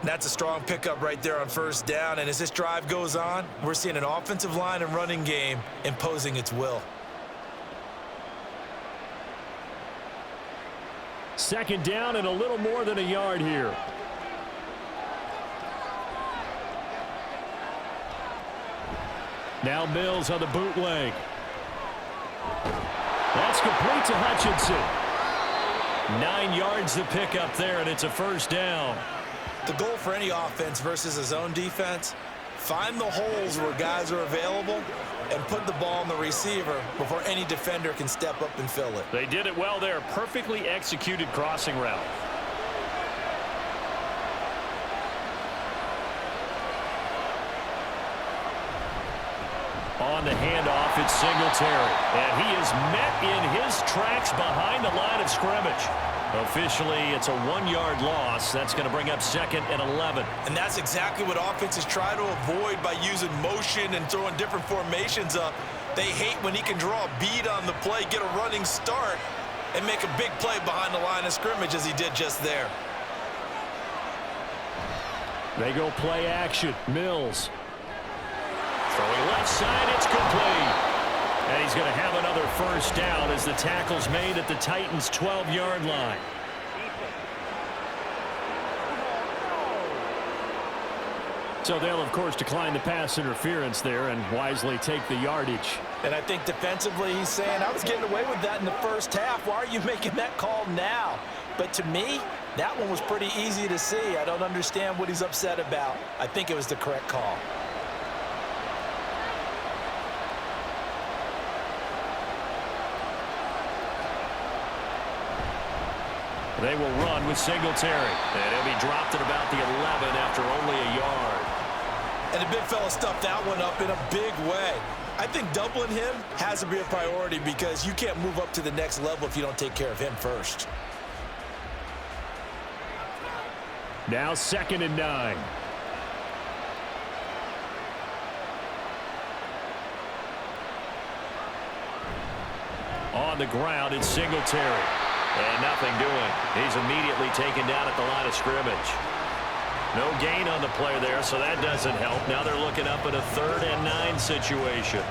That's a strong pickup right there on first down. And as this drive goes on, we're seeing an offensive line and running game imposing its will. 2nd down and a little more than a yard here. Now Mills on the bootleg. That's complete to Hutchinson. 9 yards to pick up there, and it's a first down. The goal for any offense versus a zone defense, Find the holes where guys are available and put the ball on the receiver before any defender can step up and fill it. They did it well there. Perfectly executed crossing route. On the handoff, it's Singletary. And he is met in his tracks behind the line of scrimmage. Officially, it's a 1-yard loss. That's going to bring up 2nd and 11. And that's exactly what offenses try to avoid by using motion and throwing different formations up. They hate when he can draw a bead on the play, get a running start, and make a big play behind the line of scrimmage as he did just there. They go play action. Mills. Throwing left side, it's complete. And he's going to have another first down as the tackle's made at the Titans' 12-yard line. So they'll, of course, decline the pass interference there and wisely take the yardage. And I think defensively he's saying, I was getting away with that in the first half. Why are you making that call now? But to me, that one was pretty easy to see. I don't understand what he's upset about. I think it was the correct call. They will run with Singletary. And he'll be dropped at about the 11 after only a yard. And the big fella stuffed that one up in a big way. I think doubling him has to be a priority because you can't move up to the next level if you don't take care of him first. Now 2nd and 9. On the ground, it's Singletary. And nothing doing. He's immediately taken down at the line of scrimmage. No gain on the play there, so that doesn't help. Now they're looking up at a 3rd and 9 situation.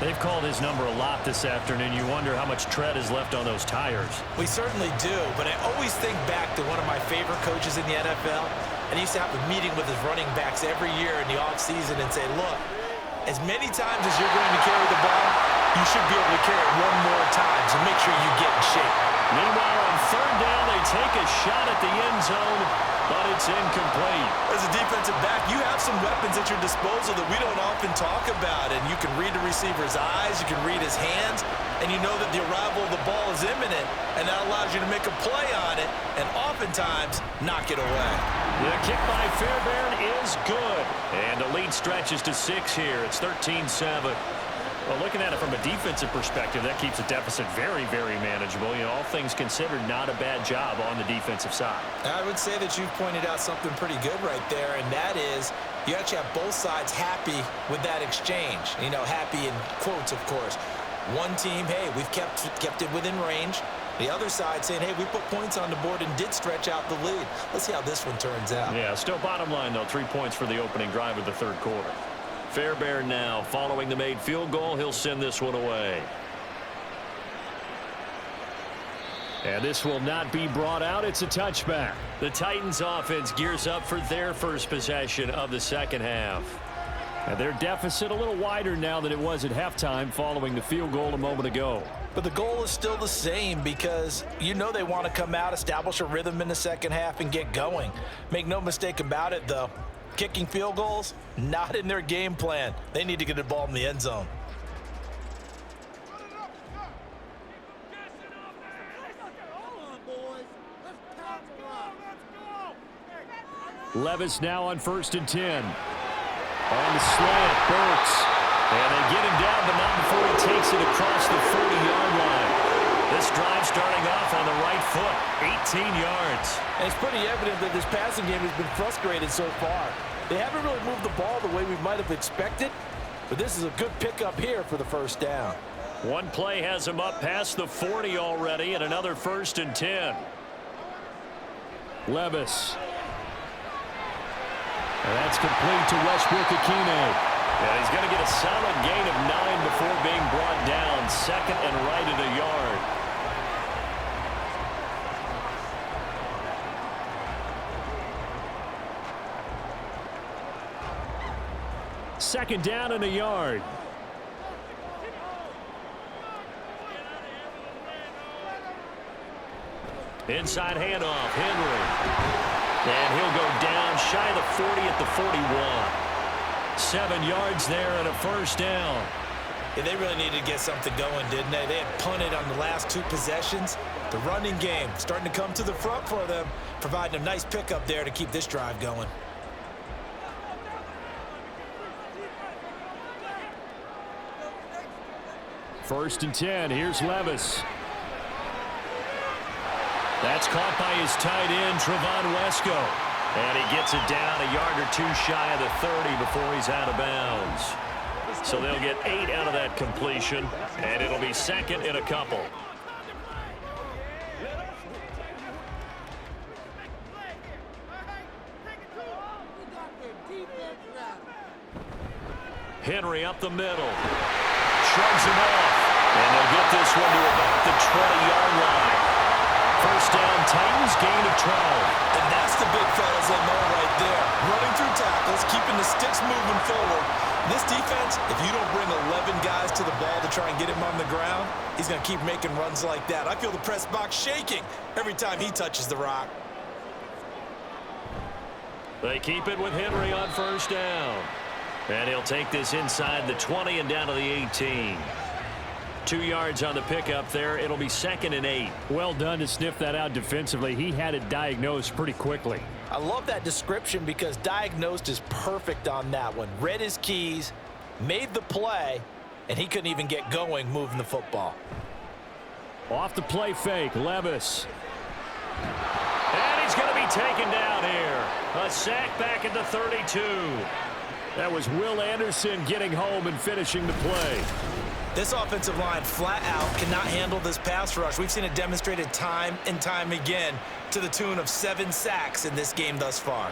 They've called his number a lot this afternoon. You wonder how much tread is left on those tires. We certainly do, but I always think back to one of my favorite coaches in the NFL, and he used to have a meeting with his running backs every year in the offseason and say, look, as many times as you're going to carry the ball, you should be able to carry it one more time, so make sure you get in shape. Meanwhile, on 3rd down, they take a shot at the end zone, but it's incomplete. As a defensive back, you have some weapons at your disposal that we don't often talk about, and you can read the receiver's eyes, you can read his hands, and you know that the arrival of the ball is imminent, and that allows you to make a play on it, and oftentimes knock it away. The kick by Fairbairn is good, and the lead stretches to 6 here. It's 13-7. Well, looking at it from a defensive perspective, that keeps the deficit very, very manageable. You know, all things considered, not a bad job on the defensive side. I would say that you've pointed out something pretty good right there, and that is you actually have both sides happy with that exchange. You know, happy in quotes, of course. One team, hey, we've kept it within range. The other side saying, hey, we put points on the board and did stretch out the lead. Let's see how this one turns out. Yeah, still bottom line, though, 3 points for the opening drive of the 3rd quarter. Fairbairn now following the made field goal. He'll send this one away. And this will not be brought out. It's a touchback. The Titans offense gears up for their first possession of the 2nd half. And their deficit a little wider now than it was at halftime following the field goal a moment ago. But the goal is still the same because you know they want to come out, establish a rhythm in the 2nd half, and get going. Make no mistake about it, though. Kicking field goals, not in their game plan. They need to get the ball in the end zone. Levis now on 1st and 10. On the slant, Burks. And they get him down, but not before he takes it across the 40-yard line. This drive starting off on the right foot, 18 yards. And it's pretty evident that this passing game has been frustrated so far. They haven't really moved the ball the way we might have expected, but this is a good pickup here for the first down. One play has him up past the 40 already, and another 1st and 10. Levis. And that's complete to Westbrook-Ikhine. And he's going to get a solid gain of 9 before being brought down. 2nd and right at a yard. Second down and a yard. Inside handoff, Henry. And he'll go down shy of the 40 at the 41. 7 yards there and a first down. Yeah, they really needed to get something going, didn't they? They had punted on the last 2 possessions. The running game starting to come to the front for them, providing a nice pickup there to keep this drive going. First and 10. Here's Levis. That's caught by his tight end, Trevon Wesco. And he gets it down a yard or 2 shy of the 30 before he's out of bounds. So they'll get 8 out of that completion, and it'll be second and a couple. Henry up the middle. Shrugs him off. And they'll get this one to about the 20-yard line. First down, Titans, gain of 12. And that's the big fellas they know right there. Running through tackles, keeping the sticks moving forward. This defense, if you don't bring 11 guys to the ball to try and get him on the ground, he's going to keep making runs like that. I feel the press box shaking every time he touches the rock. They keep it with Henry on first down. And he'll take this inside the 20 and down to the 18. 2 yards on the pickup there. It'll be second and 8. Well done to sniff that out defensively. He had it diagnosed pretty quickly. I love that description because diagnosed is perfect on that one. Read his keys, made the play, and he couldn't even get going moving the football. Off the play fake, Levis. And he's going to be taken down here. A sack back at the 32. That was Will Anderson getting home and finishing the play. This offensive line flat out cannot handle this pass rush. We've seen it demonstrated time and time again to the tune of 7 sacks in this game thus far.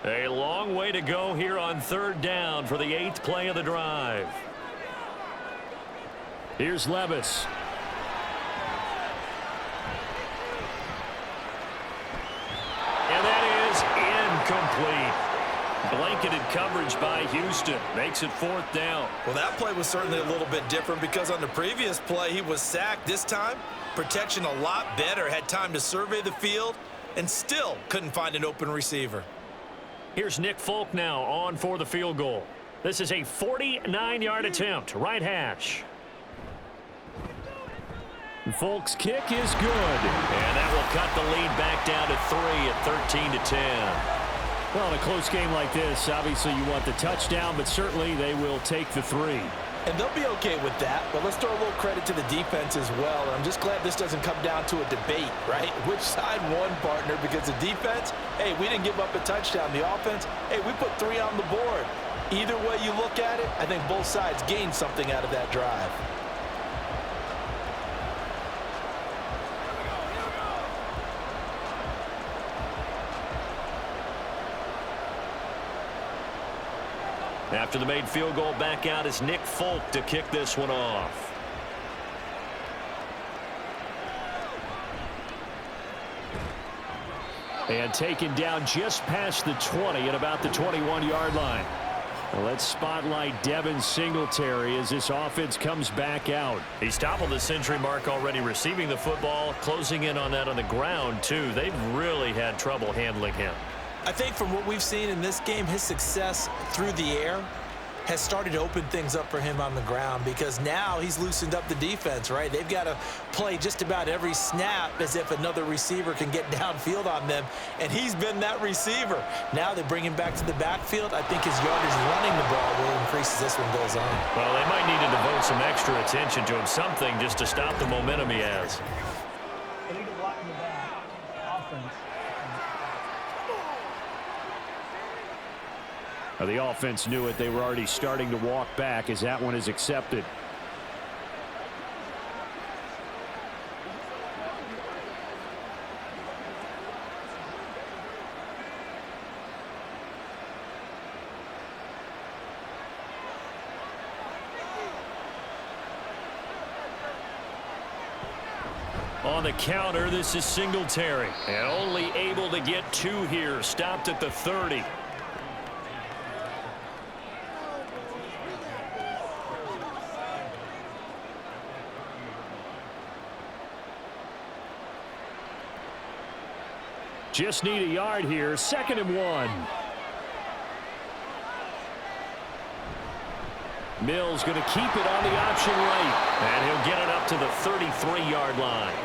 A long way to go here on third down for the 8th play of the drive. Here's Levis. And that is incomplete. Blanketed coverage by Houston. Makes it 4th down. Well, that play was certainly a little bit different because on the previous play, he was sacked. This time, protection a lot better. Had time to survey the field and still couldn't find an open receiver. Here's Nick Folk now on for the field goal. This is a 49-yard attempt. Right hash. Folk's kick is good. And that will cut the lead back down to 3 at 13-10. Well, in a close game like this, obviously you want the touchdown, but certainly they will take the 3. And they'll be okay with that, but let's throw a little credit to the defense as well. And I'm just glad this doesn't come down to a debate, right? Which side won, partner? Because the defense, hey, we didn't give up a touchdown. The offense, hey, we put 3 on the board. Either way you look at it, I think both sides gained something out of that drive. After the made field goal, back out is Nick Folk to kick this one off. And taken down just past the 20 at about the 21-yard line. Well, let's spotlight Devin Singletary as this offense comes back out. He's toppled the century mark already receiving the football, closing in on that on the ground, too. They've really had trouble handling him. I think from what we've seen in this game, his success through the air has started to open things up for him on the ground because now he's loosened up the defense, right? They've got to play just about every snap as if another receiver can get downfield on them, and he's been that receiver. Now they bring him back to the backfield. I think his yardage running the ball will increase as this one goes on. Well, they might need to devote some extra attention to him, something just to stop the momentum he has. Illegal block in the back. Offense. The offense knew it. They were already starting to walk back as that one is accepted. On the counter, this is Singletary. And only able to get 2 here. Stopped at the 30. Just need a yard here. 2nd and 1. Mills going to keep it on the option right. And he'll get it up to the 33-yard line.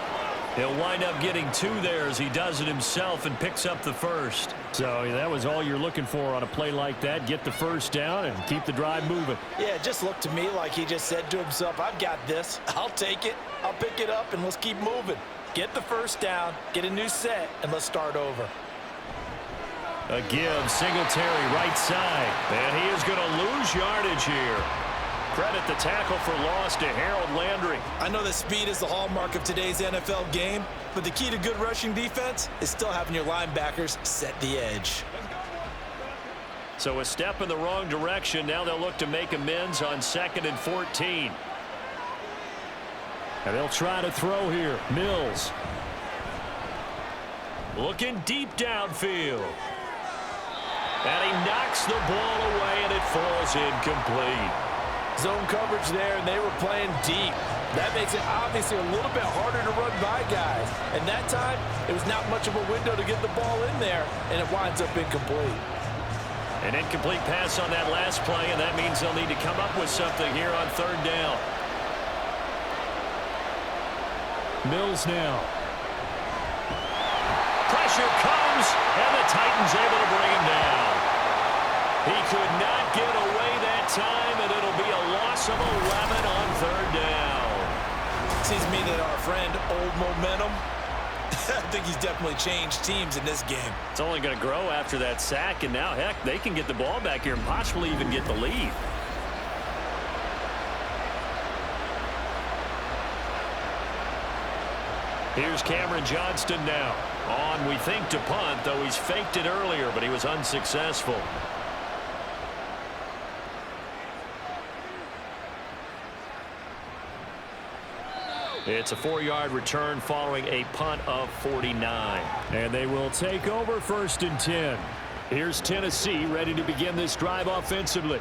He'll wind up getting 2 there as he does it himself and picks up the first. So that was all you're looking for on a play like that. Get the first down and keep the drive moving. Yeah, it just looked to me like he just said to himself, I've got this. I'll take it. I'll pick it up, and let's keep moving. Get the first down, get a new set, and let's start over. A give, Singletary right side. And he is going to lose yardage here. Credit the tackle for loss to Harold Landry. I know that speed is the hallmark of today's NFL game, but the key to good rushing defense is still having your linebackers set the edge. So a step in the wrong direction. Now they'll look to make amends on 2nd and 14. And they'll try to throw here. Mills. Looking deep downfield. And he knocks the ball away, and it falls incomplete. Zone coverage there, and they were playing deep. That makes it obviously a little bit harder to run by guys. And that time, it was not much of a window to get the ball in there, and it winds up incomplete. An incomplete pass on that last play, and that means they'll need to come up with something here on 3rd down. Mills now. Pressure comes, and the Titans able to bring him down. He could not get away that time, and it'll be a loss of 11 on 3rd down. Seems to me that our friend, Old Momentum, I think he's definitely changed teams in this game. It's only going to grow after that sack, and now, heck, they can get the ball back here and possibly even get the lead. Here's Cameron Johnston now. On, we think, to punt, though he's faked it earlier, but he was unsuccessful. It's a 4-yard return following a punt of 49. And they will take over 1st and 10. Here's Tennessee ready to begin this drive offensively.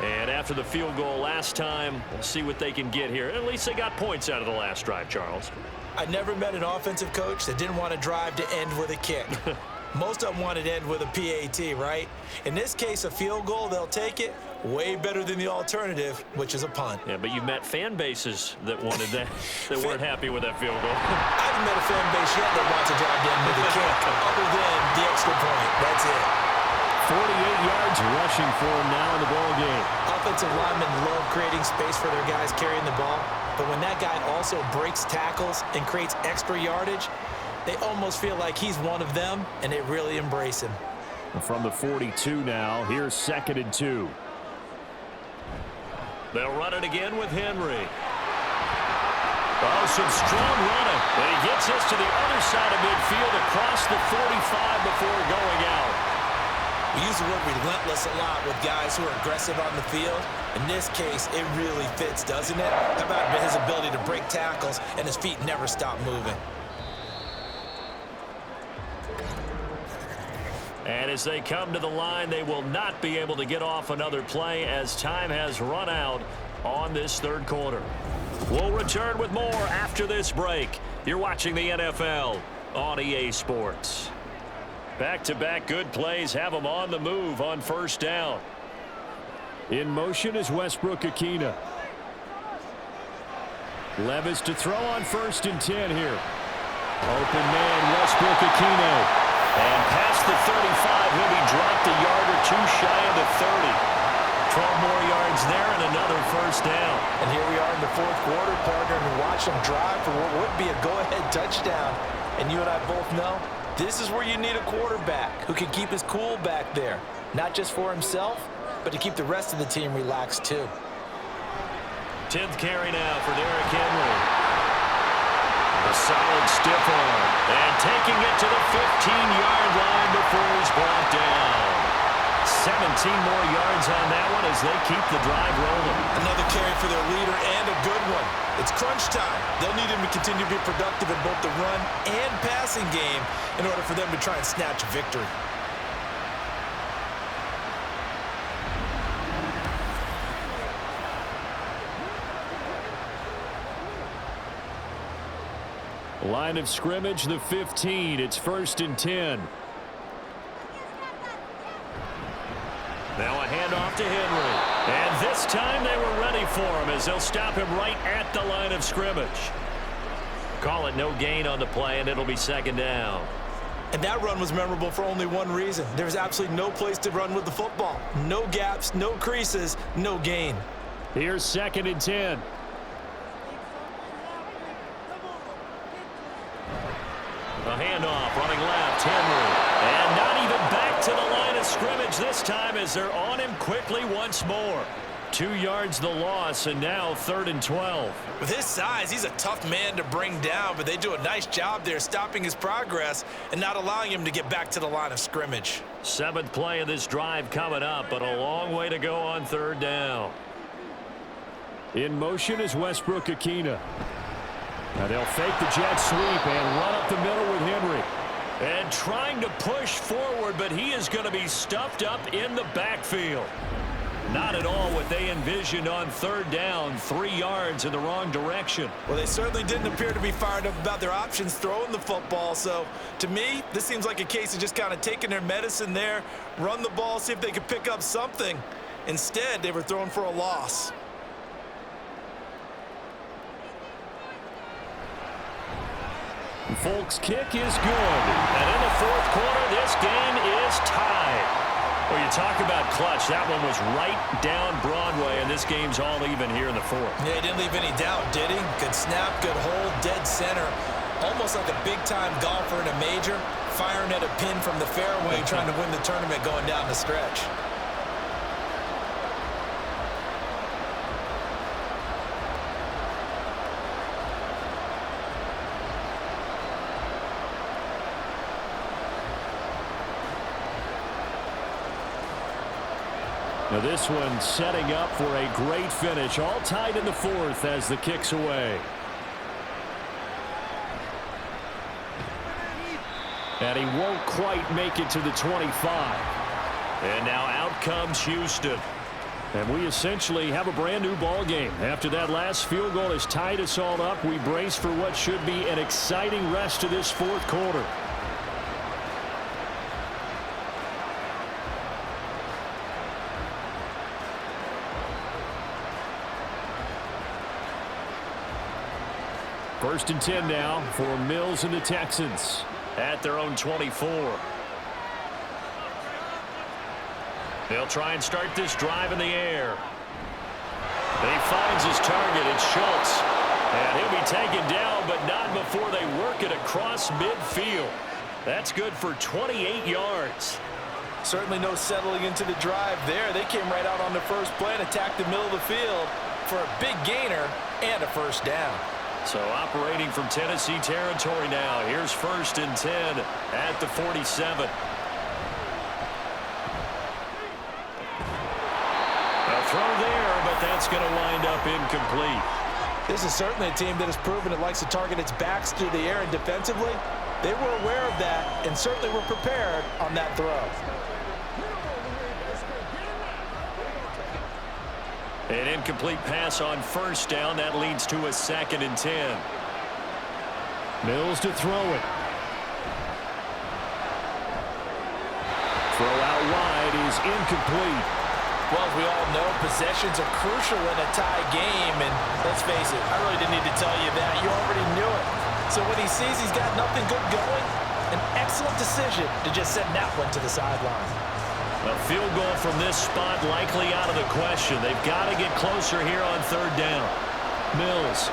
And after the field goal last time, we'll see what they can get here. At least they got points out of the last drive, Charles. I never met an offensive coach that didn't want to drive to end with a kick. Most of them wanted to end with a PAT, right? In this case, a field goal, they'll take it. Way better than the alternative, which is a punt. Yeah, but you've met fan bases that wanted that, that weren't happy with that field goal. I haven't met a fan base yet that wants to drive to end with a kick, other than the extra point. That's it. 48 yards rushing for him now in the ball game. Offensive linemen love creating space for their guys carrying the ball, but when that guy also breaks tackles and creates extra yardage, they almost feel like he's one of them, and they really embrace him. From the 42 now, here's 2nd and 2. They'll run it again with Henry. Oh, some strong running. But he gets this to the other side of midfield across the 45 before going out. We use the word relentless a lot with guys who are aggressive on the field. In this case, it really fits, doesn't it? How about his ability to break tackles and his feet never stop moving? And as they come to the line, they will not be able to get off another play as time has run out on this 3rd quarter. We'll return with more after this break. You're watching the NFL on EA Sports. Back-to-back good plays have them on the move on 1st down. In motion is Westbrook-Akina. Levis to throw on 1st and 10 here. Open man, Westbrook-Akina. And past the 35, he'll be dropped a yard or 2 shy of the 30. 12 more yards there and another 1st down. And here we are in the 4th quarter, partner, and watch them drive for what would be a go-ahead touchdown. And you and I both know this is where you need a quarterback who can keep his cool back there. Not just for himself, but to keep the rest of the team relaxed too. 10th carry now for Derrick Henry. A solid stiff arm. And taking it to the 15-yard line before he's brought down. 17 more yards on that one as they keep the drive rolling. Another carry for their leader and a good one. It's crunch time. They'll need him to continue to be productive in both the run and passing game in order for them to try and snatch a victory. Line of scrimmage, the 15. It's 1st and 10. Now a handoff to Henry. And this time they were ready for him as they'll stop him right at the line of scrimmage. Call it no gain on the play, and it'll be 2nd down. And that run was memorable for only one reason. There's absolutely no place to run with the football. No gaps, no creases, no gain. Here's 2nd and 10. A handoff, running left, Henry. And not even back to the line of scrimmage this time as they're on him quickly once more. 2 yards the loss, and now 3rd and 12. With his size, he's a tough man to bring down, but they do a nice job there stopping his progress and not allowing him to get back to the line of scrimmage. 7th play of this drive coming up, but a long way to go on 3rd down. In motion is Westbrook Akina. Now they'll fake the jet sweep and run up the middle with Henry. And trying to push forward, but he is going to be stuffed up in the backfield. Not at all what they envisioned on 3rd down, 3 yards in the wrong direction. Well, they certainly didn't appear to be fired up about their options throwing the football. So, to me, this seems like a case of just kind of taking their medicine there, run the ball, see if they could pick up something. Instead, they were throwing for a loss. Folks' kick is good. And in the 4th quarter, this game is tied. Well, you talk about clutch. That one was right down Broadway, and this game's all even here in the 4th. Yeah, he didn't leave any doubt, did he? Good snap, good hold, dead center. Almost like a big-time golfer in a major, firing at a pin from the fairway, trying to win the tournament going down the stretch. Now this one setting up for a great finish. All tied in the 4th as the kick's away. And he won't quite make it to the 25. And now out comes Houston. And we essentially have a brand new ball game. After that last field goal has tied us all up, we brace for what should be an exciting rest of this 4th quarter. First and 10 now for Mills and the Texans at their own 24. They'll try and start this drive in the air. He finds his target. It's Schultz. And he'll be taken down, but not before they work it across midfield. That's good for 28 yards. Certainly no settling into the drive there. They came right out on the first play and attacked the middle of the field for a big gainer and a 1st down. So operating from Tennessee territory now. Here's 1st and 10 at the 47. A throw there, but that's going to wind up incomplete. This is certainly a team that has proven it likes to target its backs through the air and defensively. They were aware of that and certainly were prepared on that throw. An incomplete pass on 1st down. That leads to a 2nd and 10. Mills to throw it. Throw out wide is incomplete. Well, as we all know, possessions are crucial in a tie game. And let's face it, I really didn't need to tell you that. You already knew it. So when he sees he's got nothing good going, an excellent decision to just send that one to the sideline. A field goal from this spot likely out of the question. They've got to get closer here on 3rd down. Mills.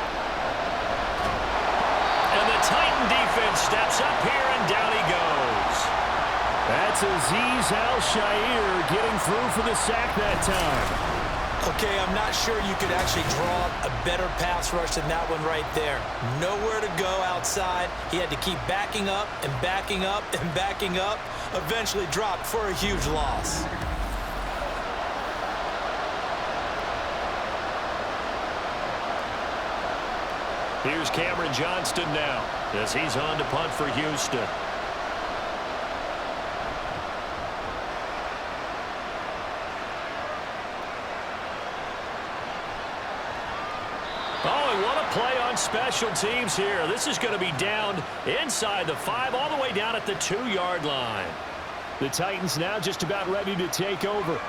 And the Titan defense steps up here, and down he goes. That's Azeez Al-Shaair getting through for the sack that time. Okay, I'm not sure you could actually draw a better pass rush than that one right there. Nowhere to go outside. He had to keep backing up and backing up and backing up. Eventually dropped for a huge loss. Here's Cameron Johnston now as he's on to punt for Houston. Oh, and what a play on special teams here. This is going to be down inside the 5, all the way down at the 2-yard line. The Titans now just about ready to take over.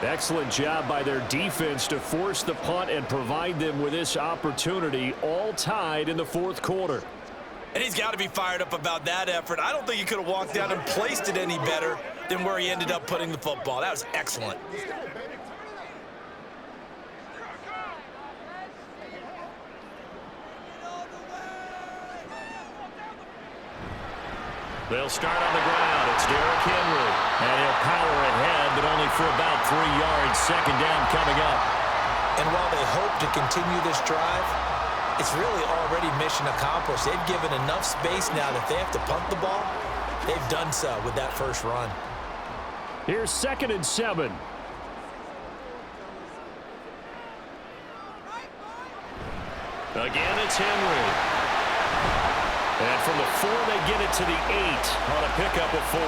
Excellent job by their defense to force the punt and provide them with this opportunity, all tied in the fourth quarter. And he's got to be fired up about that effort. I don't think he could have walked down and placed it any better than where he ended up putting the football. That was excellent. They'll start on the ground. It's Derrick Henry. And he'll power ahead, but only for about 3 yards. Second down coming up. And while they hope to continue this drive, it's really already mission accomplished. They've given enough space now that they have to punt the ball. They've done so with that first run. Here's 2nd and 7. Again, it's Henry. And from the 4, they get it to the 8 on a pickup of 4.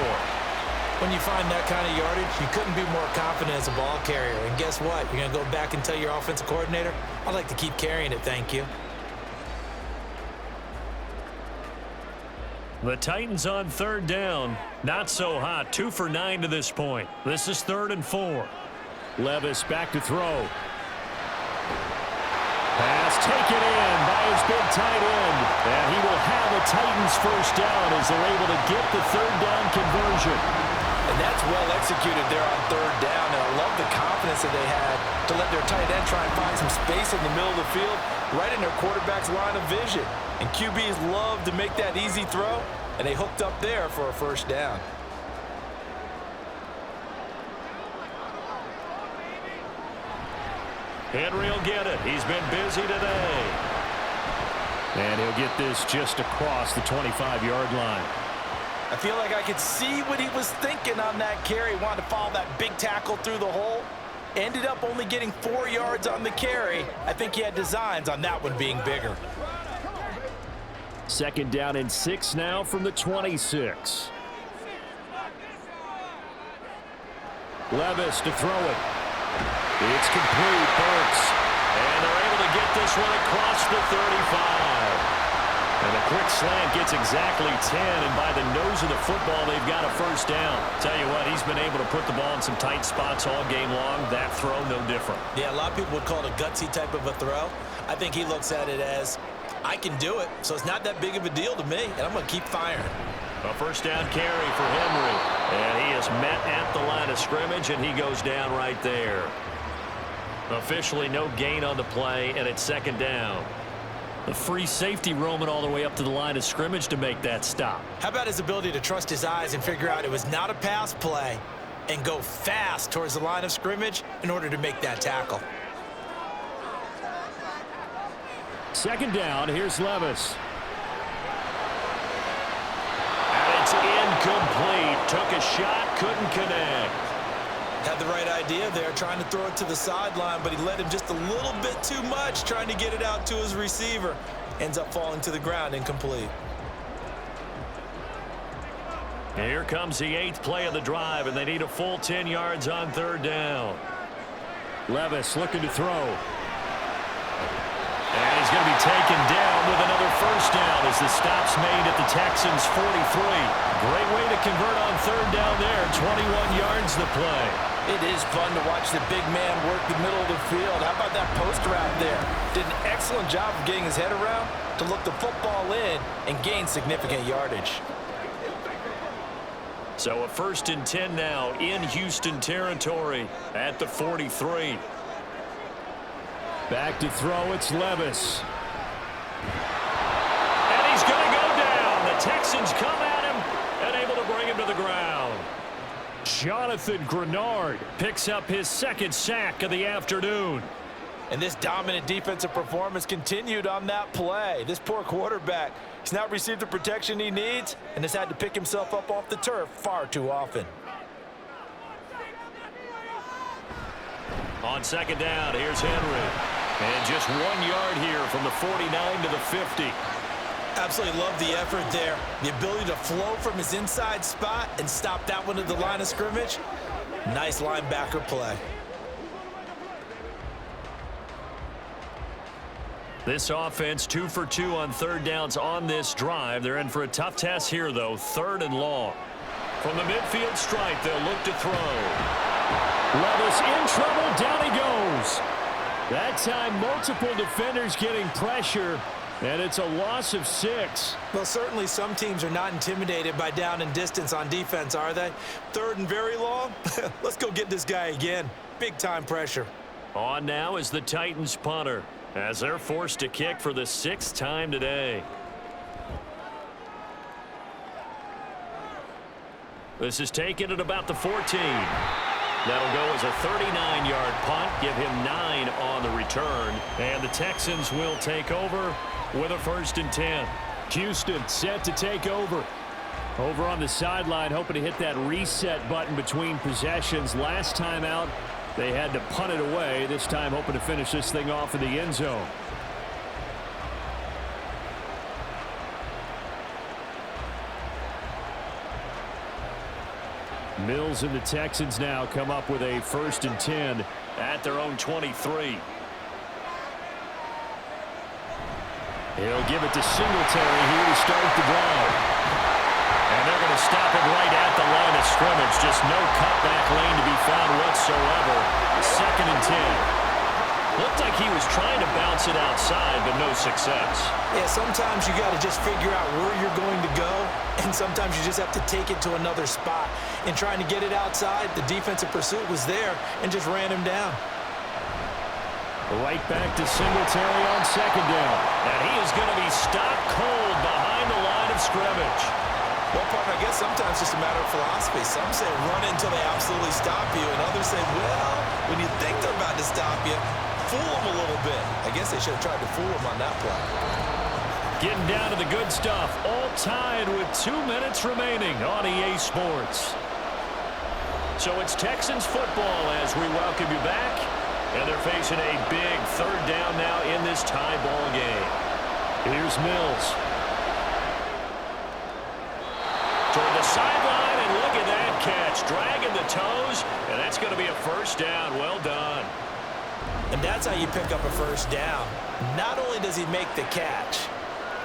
When you find that kind of yardage, you couldn't be more confident as a ball carrier. And guess what? You're going to go back and tell your offensive coordinator, I'd like to keep carrying it, thank you. The Titans on 3rd down. Not so hot. 2 for 9 to this point. This is 3rd and 4. Levis back to throw. Pass taken in by his big tight end. And he will have a Titans first down as they're able to get the 3rd down conversion. And that's well executed there on 3rd down. And I love the confidence that they had to let their tight end try and find some space in the middle of the field, right in their quarterback's line of vision. And QBs love to make that easy throw, and they hooked up there for a first down. Henry will get it. He's been busy today. And he'll get this just across the 25-yard line. I feel like I could see what he was thinking on that carry. Wanted to follow that big tackle through the hole. Ended up only getting 4 yards on the carry. I think he had designs on that one being bigger. 2nd down and 6 now from the 26. Levis to throw it. It's complete. Burks. And they're able to get this one across the 35. And a quick slant gets exactly 10, and by the nose of the football, they've got a first down. Tell you what, he's been able to put the ball in some tight spots all game long. That throw, no different. Yeah, a lot of people would call it a gutsy type of a throw. I think he looks at it as, I can do it, so it's not that big of a deal to me, and I'm going to keep firing. A first down carry for Henry. And he is met at the line of scrimmage, and he goes down right there. Officially no gain on the play, and it's 2nd down. The free safety roaming all the way up to the line of scrimmage to make that stop. How about his ability to trust his eyes and figure out it was not a pass play and go fast towards the line of scrimmage in order to make that tackle. 2nd down, here's Levis. And it's incomplete. Took a shot, couldn't connect. Had the right idea there, trying to throw it to the sideline, but he let him just a little bit too much, trying to get it out to his receiver. Ends up falling to the ground, incomplete. Here comes the 8th play of the drive, and they need a full 10 yards on 3rd down. Levis looking to throw. And he's going to be taken down with another first down as the stop's made at the Texans' 43. Great way to convert on 3rd down there. 21 yards to play. It is fun to watch the big man work the middle of the field. How about that post route there? Did an excellent job of getting his head around to look the football in and gain significant yardage. So a 1st and 10 now in Houston territory at the 43. Back to throw, it's Levis. And he's going to go down. The Texans come at him and able to bring him to the ground. Jonathan Grenard picks up his 2nd sack of the afternoon. And this dominant defensive performance continued on that play. This poor quarterback, he's not received the protection he needs and has had to pick himself up off the turf far too often. On 2nd down, here's Henry. And just 1 yard here from the 49 to the 50. Absolutely love the effort there. The ability to flow from his inside spot and stop that one at the line of scrimmage. Nice linebacker play. This offense 2 for 2 on third downs on this drive. They're in for a tough task here, though. 3rd and long. From the midfield stripe, they'll look to throw. Levis in trouble. Down he goes. That time, multiple defenders getting pressure, and it's a loss of 6. Well, certainly some teams are not intimidated by down and distance on defense, are they? 3rd and very long? Let's go get this guy again. Big-time pressure. On now is the Titans punter, as they're forced to kick for the 6th time today. This is taken at about the 14. That'll go as a 39-yard punt, give him 9 on the return, and the Texans will take over with a 1st and 10. Houston set to take over. Over on the sideline, hoping to hit that reset button between possessions. Last time out, they had to punt it away. This time, hoping to finish this thing off in the end zone. Mills and the Texans now come up with a 1st and 10 at their own 23. He'll give it to Singletary here to start the drive. And they're going to stop it right at the line of scrimmage. Just no cutback lane to be found whatsoever. 2nd and 10. Looked like he was trying to bounce it outside, but no success. Yeah, sometimes you got to just figure out where you're going to go, and sometimes you just have to take it to another spot. In trying to get it outside, the defensive pursuit was there and just ran him down. Right back to Singletary on 2nd down. And he is going to be stopped cold behind the line of scrimmage. Well, partner, I guess sometimes it's just a matter of philosophy. Some say run until they absolutely stop you, and others say, well, when you think they're about to stop you, fool them a little bit. I guess they should have tried to fool them on that play. Getting down to the good stuff. All tied with 2 minutes remaining on EA Sports. So it's Texans football as we welcome you back. And they're facing a big 3rd down now in this tie ball game. Here's Mills. Toward the sideline, and look at that catch. Dragging the toes, and that's going to be a 1st down. Well done. And that's how you pick up a 1st down. Not only does he make the catch,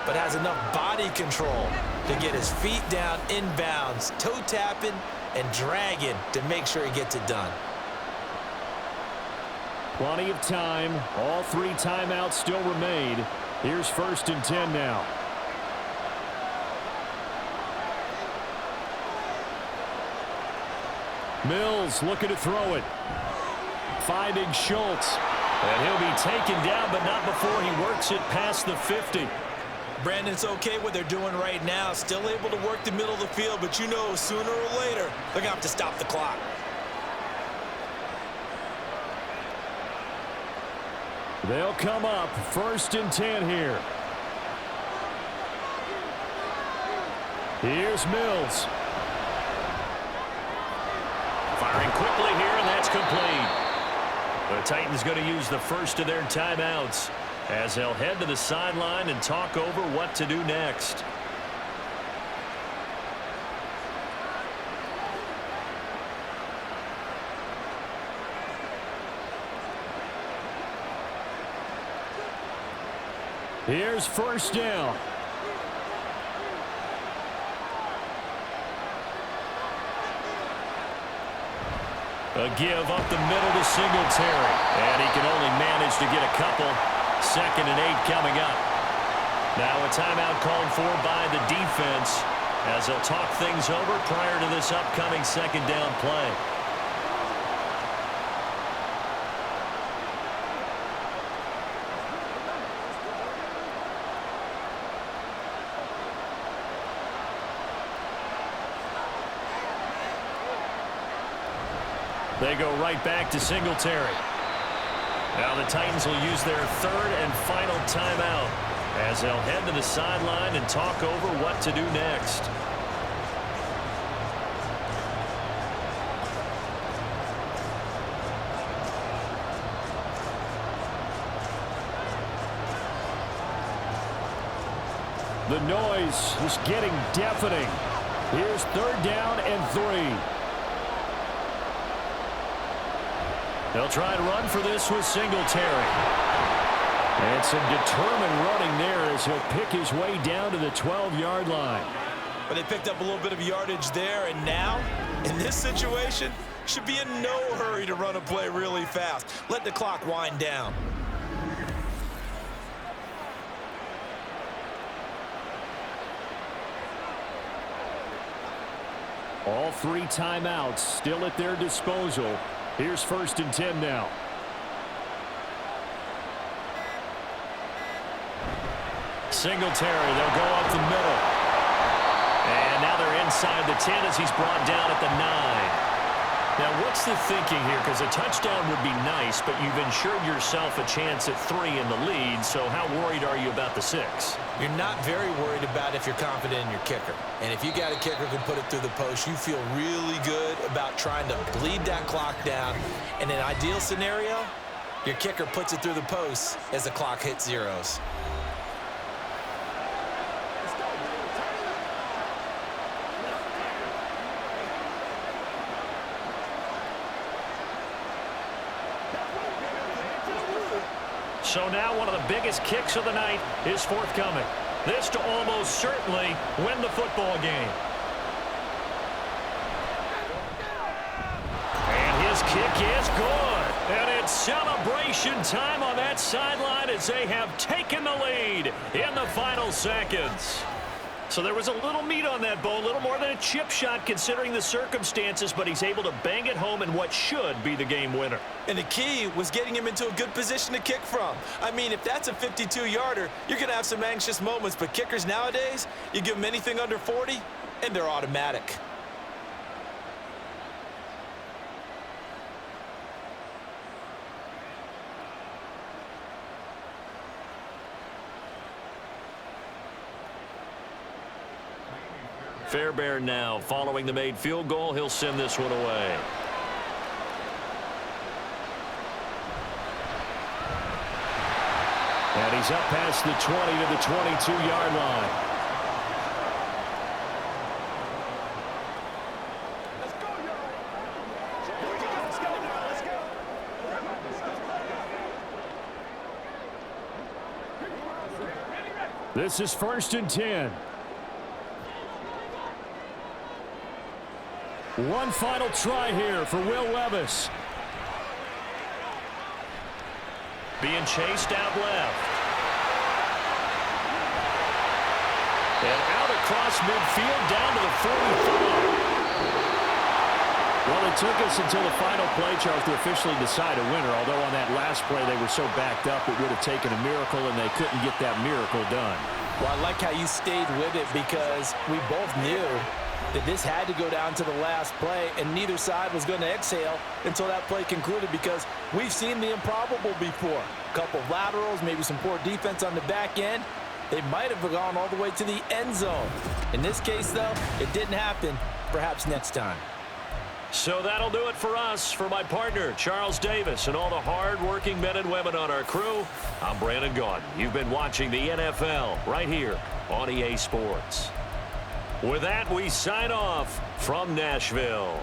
but has enough body control to get his feet down inbounds, toe tapping and dragging to make sure he gets it done. Plenty of time. All 3 timeouts still remain. Here's 1st and 10 now. Mills looking to throw it. Finding Schultz. And he'll be taken down, but not before he works it past the 50. Brandon, it's okay what they're doing right now. Still able to work the middle of the field, but you know sooner or later they're going to have to stop the clock. They'll come up 1st and 10 here. Here's Mills. Firing quickly here, and that's complete. The Titans going to use the first of their timeouts as they'll head to the sideline and talk over what to do next. Here's 1st down. A give up the middle to Singletary. And he can only manage to get a couple. 2nd and 8 coming up. Now a timeout called for by the defense as they'll talk things over prior to this upcoming 2nd down play. They go right back to Singletary. Now the Titans will use their 3rd and final timeout as they'll head to the sideline and talk over what to do next. The noise is getting deafening. Here's 3rd down and 3. They'll try and run for this with Singletary. And some determined running there as he'll pick his way down to the 12-yard line. But they picked up a little bit of yardage there, and now, in this situation, should be in no hurry to run a play really fast. Let the clock wind down. All 3 timeouts still at their disposal. Here's 1st and 10 now. Singletary, they'll go up the middle. And now they're inside the 10 as he's brought down at the 9. Now, what's the thinking here? Because a touchdown would be nice, but you've ensured yourself a chance at 3 in the lead, so how worried are you about the 6? You're not very worried about if you're confident in your kicker. And if you got a kicker who can put it through the post, you feel really good about trying to bleed that clock down. In an ideal scenario, your kicker puts it through the post as the clock hits zeros. So now one of the biggest kicks of the night is forthcoming. This to almost certainly win the football game. And his kick is good. And it's celebration time on that sideline as they have taken the lead in the final seconds. So there was a little meat on that bone, a little more than a chip shot considering the circumstances, but he's able to bang it home in what should be the game winner. And the key was getting him into a good position to kick from. I mean, if that's a 52-yarder, you're going to have some anxious moments, but kickers nowadays, you give them anything under 40, and they're automatic. Fairbairn now following the made field goal. He'll send this one away. And he's up past the 20 to the 22-yard line. This is 1st and 10. One final try here for Will Levis. Being chased out left. And out across midfield down to the 45. Well, it took us until the final play, Charles, to officially decide a winner. Although on that last play they were so backed up it would have taken a miracle, and they couldn't get that miracle done. Well, I like how you stayed with it because we both knew that this had to go down to the last play, and neither side was going to exhale until that play concluded because we've seen the improbable before. A couple of laterals, maybe some poor defense on the back end. They might have gone all the way to the end zone. In this case, though, it didn't happen. Perhaps next time. So that'll do it for us. For my partner, Charles Davis, and all the hard-working men and women on our crew, I'm Brandon Gaudin. You've been watching the NFL right here on EA Sports. With that, we sign off from Nashville.